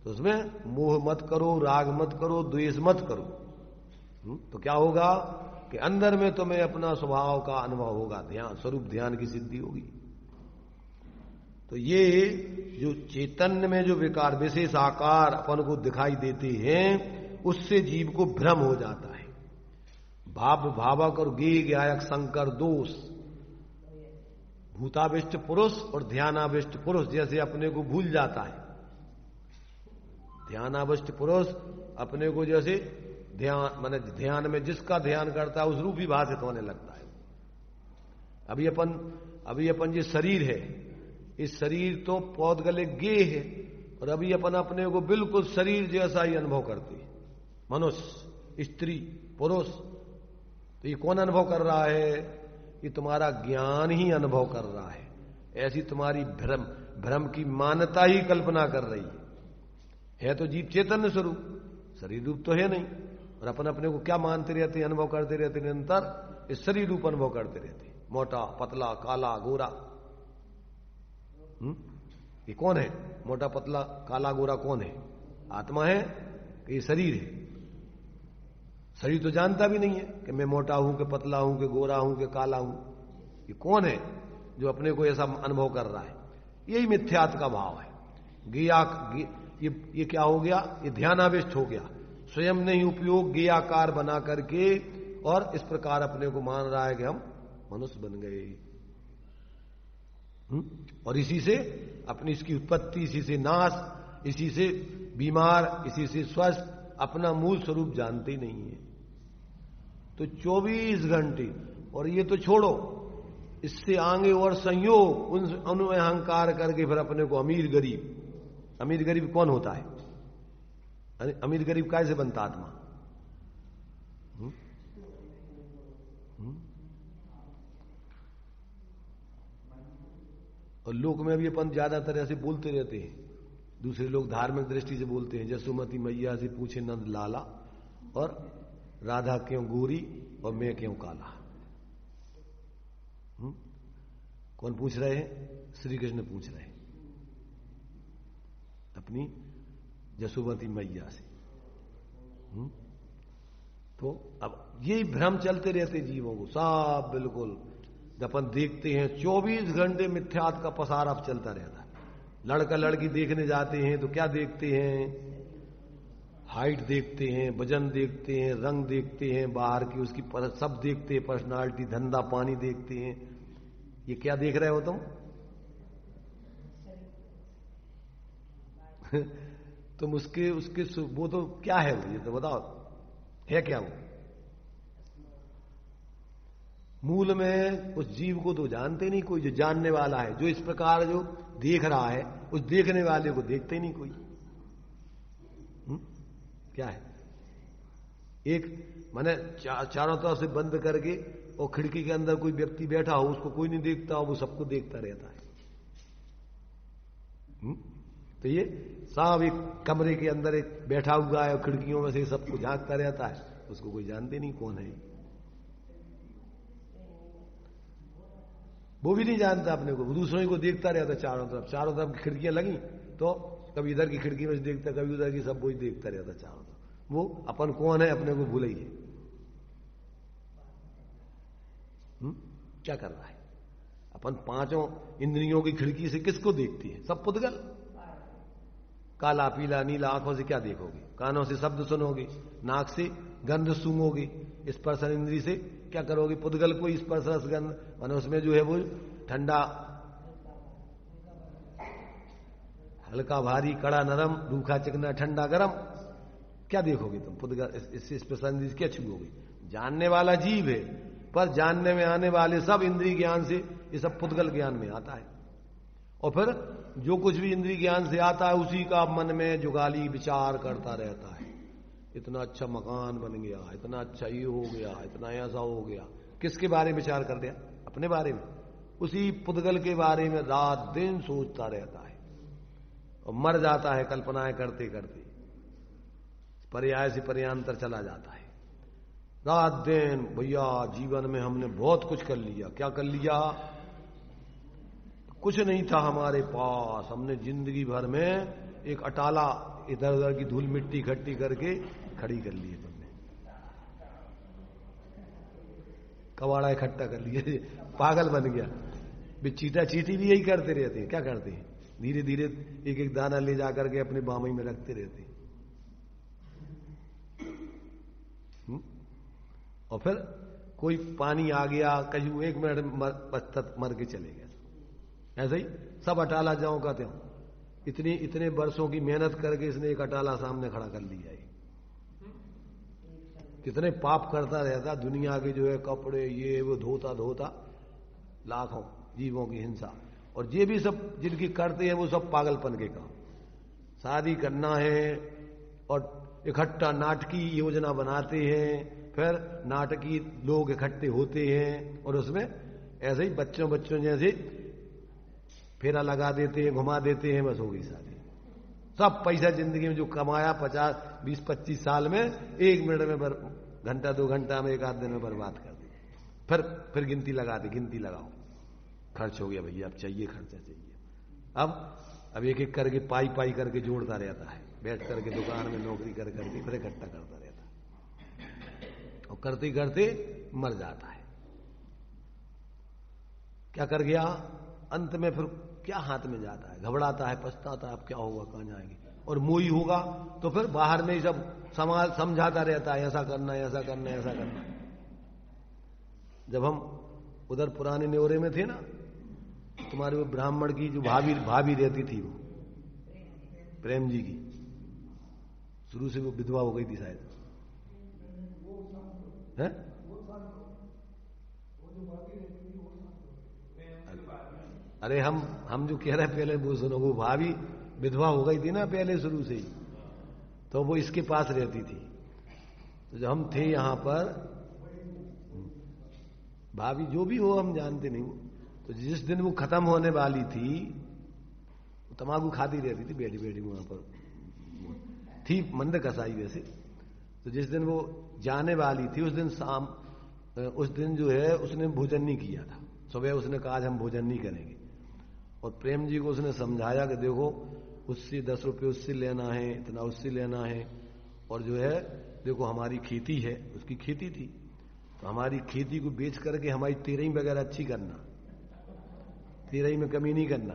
S1: तो उसमें मोह मत करो, राग मत करो, द्वेष मत करो, तो क्या होगा कि अंदर में तुम्हें अपना स्वभाव का अनुभव होगा, ध्यान स्वरूप ध्यान की सिद्धि होगी। तो ये जो चैतन्य में जो विकार विशेष आकार अपन को दिखाई देते हैं, उससे जीव को भ्रम हो जाता है। भाव भावक और गे ज्ञायक संकर दोष, भूताविष्ट पुरुष और ध्यानाविष्ट पुरुष जैसे अपने को भूल जाता है। ध्यानाविष्ट पुरुष अपने को जैसे ध्यान माने ध्यान में जिसका ध्यान करता है उस रूप ही भाषित होने लगता है। अभी अपन ये शरीर है, इस शरीर तो पौध गले गे है और अभी अपन अपने को बिल्कुल शरीर जैसा ही अनुभव करते हैं। मनुष्य, स्त्री, पुरुष, तो ये कौन अनुभव कर रहा है? ये तुम्हारा ज्ञान ही अनुभव कर रहा है। ऐसी तुम्हारी भ्रम की मान्यता ही कल्पना कर रही है तो जीव चैतन्य स्वरूप, शरीर रूप तो है नहीं। और अपन अपने को क्या मानते रहते हैं, अनुभव करते रहते निरंतर, इस शरीर रूप अनुभव करते रहते, मोटा पतला काला गोरा। ये कौन है? मोटा पतला काला गोरा कौन है? आत्मा है कि ये शरीर है? शरीर तो जानता भी नहीं है कि मैं मोटा हूं कि पतला हूं कि गोरा हूं कि काला हूं। ये कौन है जो अपने को ऐसा अनुभव कर रहा है? यही मिथ्यात्व का भाव है। ये क्या हो गया? ये ध्यानाविष्ट हो गया। स्वयं ने ही उपयोग ज्ञाकार बना करके और इस प्रकार अपने को मान रहा है कि हम मनुष्य बन गए। और इसी से अपनी इसकी उत्पत्ति, इसी से नाश, इसी से बीमार, इसी से स्वस्थ, अपना मूल स्वरूप जानते ही नहीं है। तो 24 घंटे, और ये तो छोड़ो, इससे आगे और संयोग उन अहंकार करके फिर अपने को अमीर गरीब कौन होता है? अमीर गरीब कैसे बनता आत्मा? और लोक में भी अपन ज्यादातर ऐसे बोलते रहते हैं, दूसरे लोग धार्मिक दृष्टि से बोलते हैं, जसुमती मैया से पूछे नंद लाला, और राधा क्यों गोरी और मैं क्यों काला। कौन पूछ रहे हैं? श्री कृष्ण पूछ रहे हैं अपनी जसुमती मैया से। तो अब यही भ्रम चलते रहते जीवों को सब बिल्कुल। जब अपन देखते हैं 24 घंटे मिथ्यात्व का पसार अब चलता रहता है। लड़का लड़की देखने जाते हैं तो क्या देखते हैं? हाइट देखते हैं, वजन देखते हैं, रंग देखते हैं, बाहर की उसकी सब देखते हैं, पर्सनालिटी, धंधा पानी देखते हैं। ये क्या देख रहे हो तुम? तुम उसके वो तो क्या है? ये तो बताओ, है क्या वो? मूल में उस जीव को तो जानते नहीं कोई। जो जानने वाला है, जो इस प्रकार जो देख रहा है, उस देखने वाले को देखते ही नहीं कोई। क्या है? एक माने चारों तरफ से बंद करके और खिड़की के अंदर कोई व्यक्ति बैठा हो, उसको कोई नहीं देखता हो, वो सबको देखता रहता है। तो ये सब एक कमरे के अंदर एक बैठा हुआ है और खिड़कियों में से सबको झांकता रहता है, उसको कोई जानते नहीं कौन है। वो भी नहीं जानता अपने को, दूसरों को देखता रहता चारों तरफ की खिड़कियां लगी तो कभी इधर की खिड़की में से देखता, कभी उधर की, सब वही देखता रहता चारों तरफ। वो अपन कौन है अपने को भूलिए। क्या कर रहा है? अपन पांचों इंद्रियों की खिड़की से किसको देखती है? सब पुद्गल। काला पीला नीला आंखों से क्या देखोगे? कानों से शब्द सुनोगे, नाक से गंध सूंघोगे, स्पर्श इंद्री से क्या करोगे? पुद्गल को स्पर्श रस गंध, माने उसमें जो है वो ठंडा हल्का भारी कड़ा नरम, रूखा चिकना ठंडा गरम, क्या देखोगे तुम? पुद्गल इससे स्पर्श इंद्री क्या छूओगे? जानने वाला जीव है, पर जानने में आने वाले सब इंद्रिय ज्ञान से, ये सब पुद्गल ज्ञान में आता है। और फिर जो कुछ भी इंद्रिय ज्ञान से आता है उसी का मन में जुगाली विचार करता रहता है। इतना अच्छा मकान बन गया, इतना अच्छा ये हो गया, इतना ऐसा हो गया। किसके बारे में विचार कर दिया? अपने बारे में। उसी पुद्गल के बारे में रात दिन सोचता रहता है और मर जाता है कल्पनाएं करते करते, पर्याय से पर्यांतर चला जाता है। रात दिन भैया जीवन में हमने बहुत कुछ कर लिया। क्या कर लिया? कुछ नहीं था हमारे पास, हमने जिंदगी भर में एक अटाला इधर उधर की धूल मिट्टी इकट्ठी करके खड़ी कर ली है तुमने, कबाड़ा इकट्ठा कर लिया, पागल बन गया। चीटा चीटी भी यही करते रहते हैं। क्या करते हैं? धीरे धीरे एक एक दाना ले जाकर के अपने बामई में रखते रहते हैं। और फिर कोई पानी आ गया, कहीं 1 मिनट मर के चले गए। ऐसे ही सब अटाला जाओ का त्यों। इतने वर्षों की मेहनत करके इसने एक अटाला सामने खड़ा कर लिया है। कितने पाप करता रहता दुनिया के, जो है कपड़े ये वो धोता धोता, लाखों जीवों की हिंसा। और ये भी सब जिनकी करते हैं वो सब पागलपन के काम। शादी करना है और इकट्ठा नाटकी योजना बनाते हैं, फिर नाटकी लोग इकट्ठे होते हैं और उसमें ऐसे ही बच्चों जैसे फेरा लगा देते हैं, घुमा देते हैं, बस हो गई शादी। सब पैसा जिंदगी में जो कमाया 50, 20, 25 साल में 1 मिनट में घंटा 2 घंटा में 1 आध दिन में बर्बाद कर दी। फिर गिनती लगा दी, गिनती लगाओ, खर्च हो गया भैया, अब चाहिए खर्चा चाहिए। अब एक एक करके पाई पाई करके जोड़ता रहता है, बैठ करके दुकान में नौकरी कर करके फिर इकट्ठा करता रहता है और करते करते मर जाता है। क्या कर गया? अंत में फिर क्या हाथ में जाता है? घबराता है, पछताता है, अब क्या होगा, कहां जाएंगे। और मोही होगा तो फिर बाहर में ही सब समाज समझाता रहता है, ऐसा करना है, ऐसा करना है, ऐसा करना है। जब हम उधर पुराने न्योरे में थे ना, तुम्हारे वो ब्राह्मण की जो भाभी रहती थी, वो प्रेम जी की, शुरू से वो विधवा हो गई थी शायद, है? अरे हम जो कह रहे हैं पहले वो सुनो। वो भाभी विधवा हो गई थी ना पहले शुरू से ही, तो वो इसके पास रहती थी। तो जब हम थे यहां पर, भाभी जो भी हो हम जानते नहीं, तो जिस दिन वो खत्म होने वाली थी, तमाकू खाती रहती थी बैठी बैठी वहां पर, थी मंद कसाई वैसे। तो जिस दिन वो जाने वाली थी उस दिन जो है उसने भोजन नहीं किया था। सुबह उसने कहा आज हम भोजन नहीं करेंगे, और प्रेम जी को उसने समझाया कि देखो उससे 10 रुपये उससे लेना है, इतना उससे लेना है, और जो है देखो हमारी खेती है, उसकी खेती थी, तो हमारी खेती को बेच करके हमारी तेरही वगैरह अच्छी करना, तेरही में कमी नहीं करना।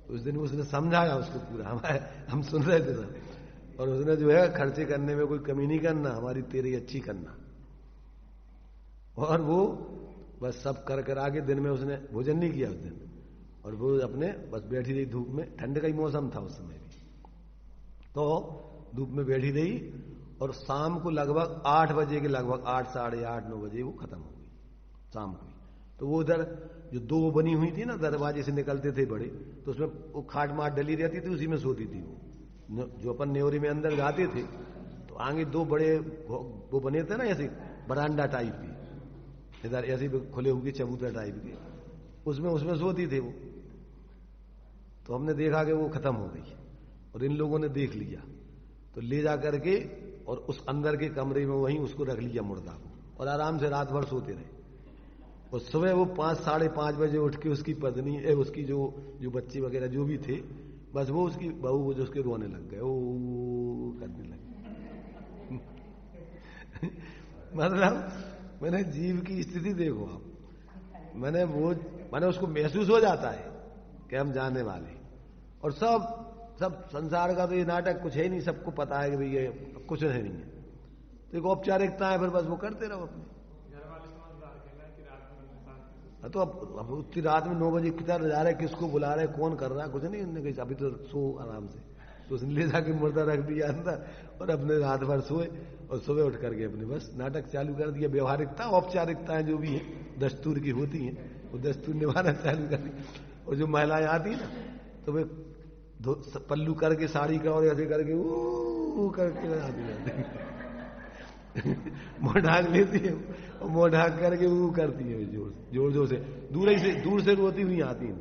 S1: उस दिन उसने समझाया उसको पूरा, हम सुन रहे थे सर, और उसने जो है खर्चे करने में कोई कमी नहीं करना, हमारी तेरही अच्छी करना। और वो बस सब कर आगे दिन में उसने भोजन नहीं किया उस दिन, और वो अपने बस बैठी रही धूप में। ठंड का ही मौसम था उस समय भी, तो धूप में बैठी रही, और शाम को लगभग 8 बजे के लगभग 8, साढ़े 8, 9 बजे वो खत्म हो गई शाम को। तो वो उधर जो 2 बनी हुई थी ना, दरवाजे से निकलते थे बड़े, तो उसमें वो खाट माट डली रहती थी, उसी में सोती थी वो। जो अपन न्योरी में अंदर जाते थे तो आगे 2 बड़े वो बने थे ना ऐसे बरांडा टाइप के, इधर ऐसे खुले हुए चबूतरा टाइप के, उसमें सोती थे वो। तो हमने देखा कि वो खत्म हो गई, और इन लोगों ने देख लिया, तो ले जा करके और उस अंदर के कमरे में वहीं उसको रख लिया मुर्दा को, और आराम से रात भर सोते रहे। और सुबह वो 5, साढ़े 5 बजे उठ के उसकी पत्नी, उसकी जो बच्चे वगैरह जो भी थे, बस वो उसकी बहू वो जो उसके रोने लग गए, ओ करने लगे। मतलब मैंने जीव की स्थिति देखो आप, मैंने उसको महसूस हो जाता है कि हम जाने वाले, और सब संसार का तो ये नाटक कुछ है नहीं, सबको पता है कि भाई ये कुछ है नहीं है, तो एक औपचारिकता है, फिर बस वो करते रहो अपने। तो अब उतनी रात में 9 बजे किधर जा रहे, किसको बुला रहे, कौन कर रहा है, कुछ नहीं, उन्होंने कहा अभी तो सो आराम से, तो उसने ले जाके मुर्दा रख दिया अंदर और अपने रात भर सोए, और सुबह उठ करके अपने बस नाटक चालू कर दिया। व्यवहारिकता औपचारिकताएं जो भी है दस्तूर की होती हैं, वो दस्तूर निभाना चालू कर दी। और जो महिलाएं आती है ना, तो वे पल्लू करके साड़ी का और ऐसे करके वो करके आती जाती, मुंह ढाक लेती है, और मुंह ढाक करके वो करती है जोर से, दूर से रोती हुई आती है।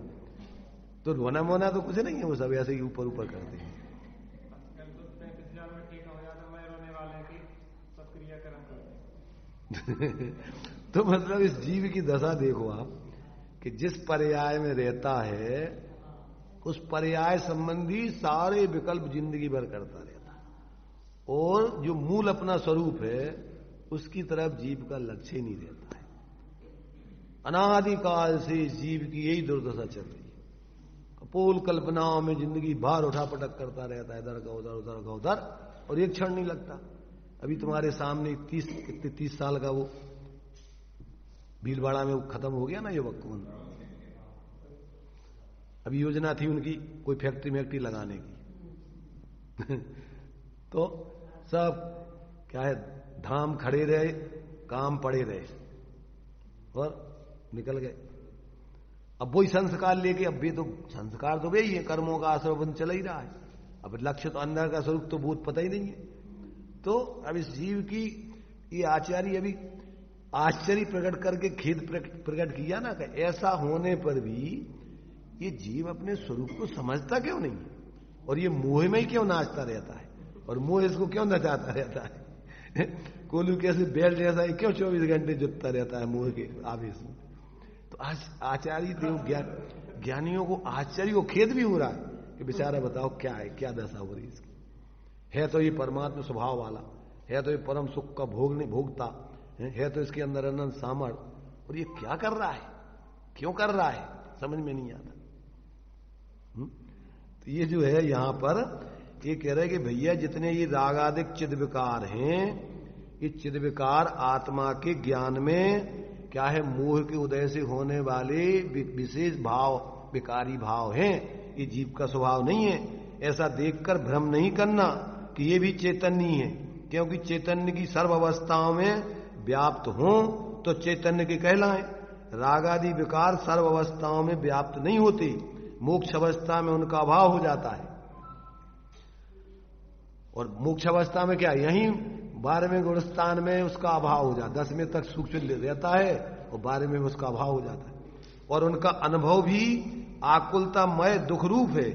S1: तो रोना मोना तो कुछ नहीं है, वो सब ऐसे ही ऊपर ऊपर करती है। तो मतलब इस जीव की दशा देखो आप, कि जिस पर्याय में रहता है उस पर्याय संबंधी सारे विकल्प जिंदगी भर करता रहता है, और जो मूल अपना स्वरूप है उसकी तरफ जीव का लक्ष्य ही नहीं रहता है। अनादिकाल से जीव की यही दुर्दशा चल रही है, कपोल कल्पनाओं में जिंदगी बाहर उठा पटक करता रहता है, इधर का उधर, उधर का उधर, और एक क्षण नहीं लगता। अभी तुम्हारे सामने 30 साल का वो भीलवाड़ा में वो खत्म हो गया ना युवक कौन, अभी योजना थी उनकी कोई फैक्ट्री लगाने की तो सब क्या है, धाम खड़े रहे, काम पड़े रहे और निकल गए। अब वही संस्कार लेके, अब भी तो संस्कार तो वही है, कर्मों का आश्रय चल ही रहा है, अब लक्ष्य तो अंदर का स्वरूप तो बहुत पता ही नहीं है। तो अब इस जीव की ये आचार्य अभी आश्चर्य प्रकट करके खेद प्रकट किया ना, कि ऐसा होने पर भी ये जीव अपने स्वरूप को समझता क्यों नहीं, और ये मोह में ही क्यों नाचता रहता है, और मोह इसको क्यों नचाता रहता है कोलू कैसे बैल जैसा है, क्यों 24 घंटे जुटता रहता है मोह के आवेश में। तो आज आचार्य देव ज्ञानियों को आश्चर्य को खेद भी हो रहा है कि बेचारा बताओ क्या है, क्या दशा हो रही इसकी। है तो ये परमात्मा स्वभाव वाला, है तो ये परम सुख का भोगता है तो इसके अंदर अनंत सामर्थ, और ये क्या कर रहा है, क्यों कर रहा है, समझ में नहीं आता। तो ये जो है यहां पर ये कह रहे कि भैया जितने ये रागादिक चिद विकार हैं, ये चिद विकार आत्मा के ज्ञान में क्या है, मोह के उदय से होने वाले विशेष भाव, विकारी भाव हैं, ये जीव का स्वभाव नहीं है। ऐसा देखकर भ्रम नहीं करना कि ये भी चैतन्य है, क्योंकि चैतन्य की सर्व अवस्थाओं में व्याप्त हो तो चैतन्य के कहलाएं। रागादि विकार सर्व अवस्थाओं में व्याप्त नहीं होते, मोक्ष अवस्था में उनका अभाव हो जाता है। और मोक्ष अवस्था में क्या, यहीं 12वें गुणस्थान में उसका अभाव हो जाता है, 10वें तक सूक्ष्म रहता है और 12वें में उसका अभाव हो जाता है। और उनका अनुभव भी आकुलतामय दुख रूप है,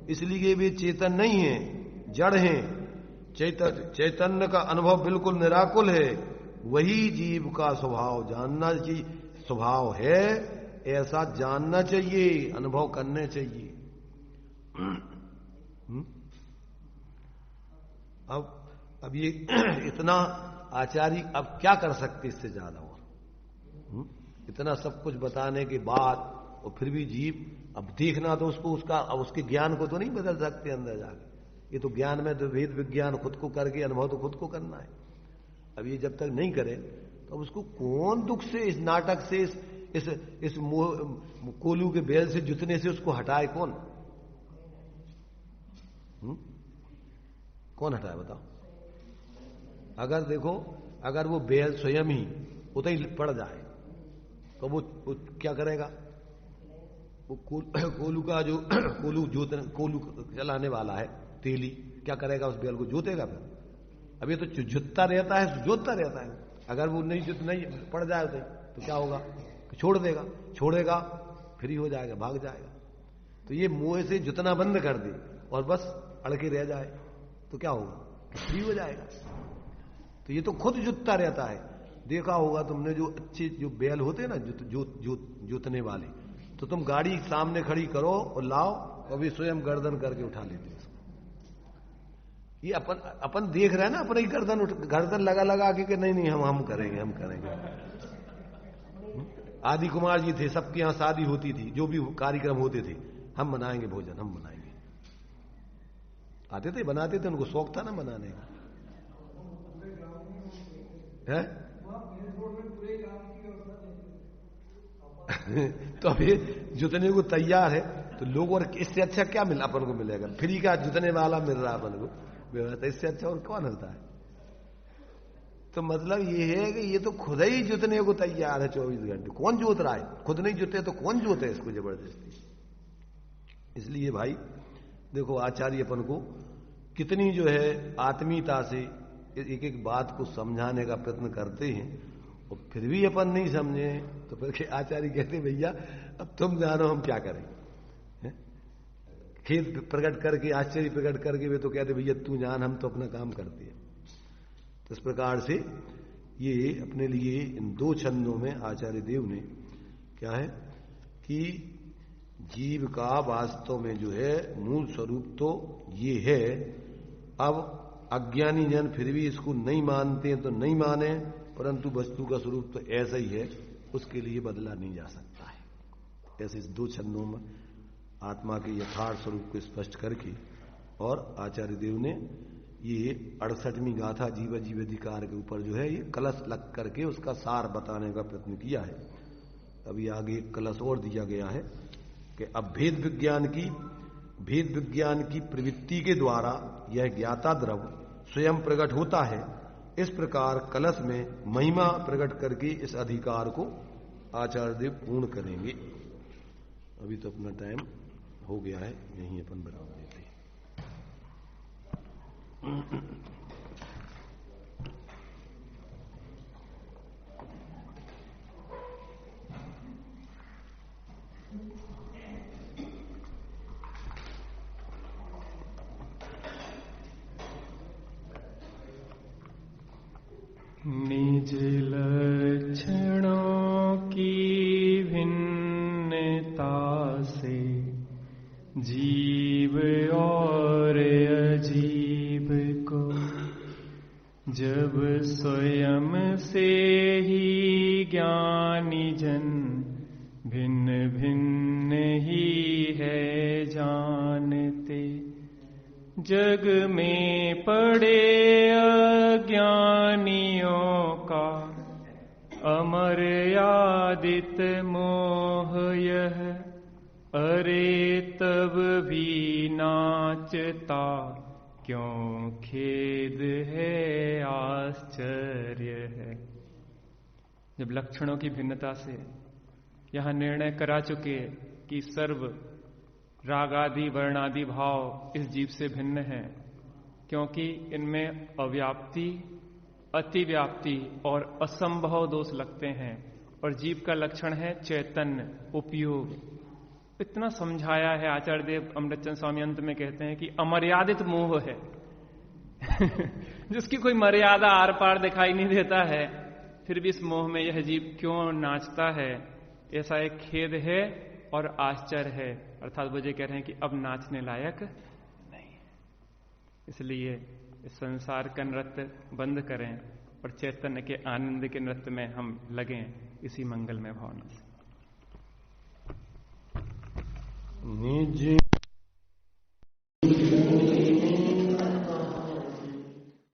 S1: इसलिए वे चेतन नहीं है, जड़ हैं। चैतन्य का अनुभव बिल्कुल निराकुल है, वही जीव का स्वभाव जानना चाहिए, स्वभाव है ऐसा जानना चाहिए, अनुभव करने चाहिए। अब ये इतना आचार्य अब क्या कर सकते इससे ज्यादा, और इतना सब कुछ बताने के बाद और फिर भी जीव अब देखना तो उसको अब उसके ज्ञान को तो नहीं बदल सकते अंदर जाके, ये तो ज्ञान में तो वेद विज्ञान खुद को करके अनुभव तो खुद को करना है। अब ये जब तक नहीं करे तो उसको कौन दुख से, इस नाटक से, इस कोलू के बैल से जुतने से उसको हटाए, कौन हटाए बताओ। अगर देखो, अगर वो बैल स्वयं ही उतना ही पड़ जाए तो वो क्या करेगा, वो कोलू का जो कोलू चलाने वाला है तेली, क्या करेगा, उस बैल को जोतेगा फिर। अब ये तो जुतता रहता है, जोतता रहता है, अगर वो नहीं पड़ जाए तो क्या होगा, छोड़ेगा फ्री हो जाएगा, भाग जाएगा। तो ये मोह से जुतना बंद कर दे और बस अड़के रह जाए तो क्या होगा, फ्री हो जाएगा। तो ये तो खुद जुतता रहता है, देखा होगा तुमने, जो अच्छे जो बैल होते हैं ना जोतने वाले, तो तुम गाड़ी सामने खड़ी करो और लाओ, अभी स्वयं गर्दन करके उठा लेते हैं। ये अपन देख रहे हैं ना, अपने ही गर्दन लगा के कि नहीं हम करेंगे, हम करेंगे। आदि कुमार जी थे, सबके यहां शादी होती थी, जो भी कार्यक्रम होते थे, हम बनाएंगे भोजन, हम बनाएंगे। आते थे, बनाते थे, उनको शौक था ना बनाने का। है तो अभी जुतने को तैयार है तो लोग, और इससे अच्छा क्या मिल अपन को मिलेगा? फ्री का जुतने वाला मिल रहा अपन को व्यवस्था, इससे अच्छा और कौन होता है? तो मतलब ये है कि ये तो खुद ही जुतने को तैयार है 24 घंटे। कौन जोत रहा है? खुद नहीं जुते तो कौन जोते इसको जबरदस्ती? इसलिए भाई देखो, आचार्य अपन को कितनी जो है आत्मीयता से एक एक बात को समझाने का प्रयत्न करते हैं, और फिर भी अपन नहीं समझे तो फिर आचार्य कहते भैया अब तुम जानो हम क्या करें। खेद प्रकट करके, आश्चर्य प्रकट करके वे तो कहते भैया तू जान, हम तो अपना काम करते हैं। तो इस प्रकार से ये अपने लिए इन 2 छंदों में आचार्य देव ने क्या है कि जीव का वास्तव में जो है मूल स्वरूप तो ये है। अब अज्ञानी जन फिर भी इसको नहीं मानते हैं तो नहीं माने, परंतु वस्तु का स्वरूप तो ऐसा ही है, उसके लिए बदला नहीं जा सकता है। ऐसे इस 2 छंदों में आत्मा के यथार्थ स्वरूप को स्पष्ट करके, और आचार्य देव ने ये 68वीं गाथा जीव जीवाधिकार के ऊपर जो है ये कलश लग करके उसका सार बताने का प्रयत्न किया है। अभी आगे एक कलश और दिया गया है कि अब भेद विज्ञान की प्रवृत्ति के द्वारा यह ज्ञाता द्रव्य स्वयं प्रकट होता है। इस प्रकार कलश में महिमा प्रकट करके इस अधिकार को आचार्य देव पूर्ण करेंगे। अभी तो अपना टाइम हो गया है, यहीं अपन बना देते हैं।
S2: निज लक्षणों की भिन्नता से जीव और अजीव को जब स्वयं से ही ज्ञानी जन भिन्न भिन्न ही है जानते, जग में पड़े अज्ञानियों का अमर्यादित मोह यह, अरे तब भी नाचता क्यों खेद है आश्चर्य है। जब लक्षणों की भिन्नता से यहां निर्णय करा चुके कि सर्व रागादि वर्णादि भाव इस जीव से भिन्न है, क्योंकि इनमें अव्याप्ति, अतिव्याप्ति और असंभव दोष लगते हैं, और जीव का लक्षण है चैतन्य, उपयोग। इतना समझाया है आचार्य देव। अमृतचंद स्वामी अंत में कहते हैं कि अमर्यादित मोह है जिसकी कोई मर्यादा आर पार दिखाई नहीं देता है, फिर भी इस मोह में यह जीव क्यों नाचता है, ऐसा एक खेद है और आश्चर्य है। अर्थात वो ये कह रहे हैं कि अब नाचने लायक नहीं है, इसलिए इस संसार का नृत्य बंद करें और चैतन्य के आनंद के नृत्य में हम लगें, इसी मंगलमय भावना से।
S1: निज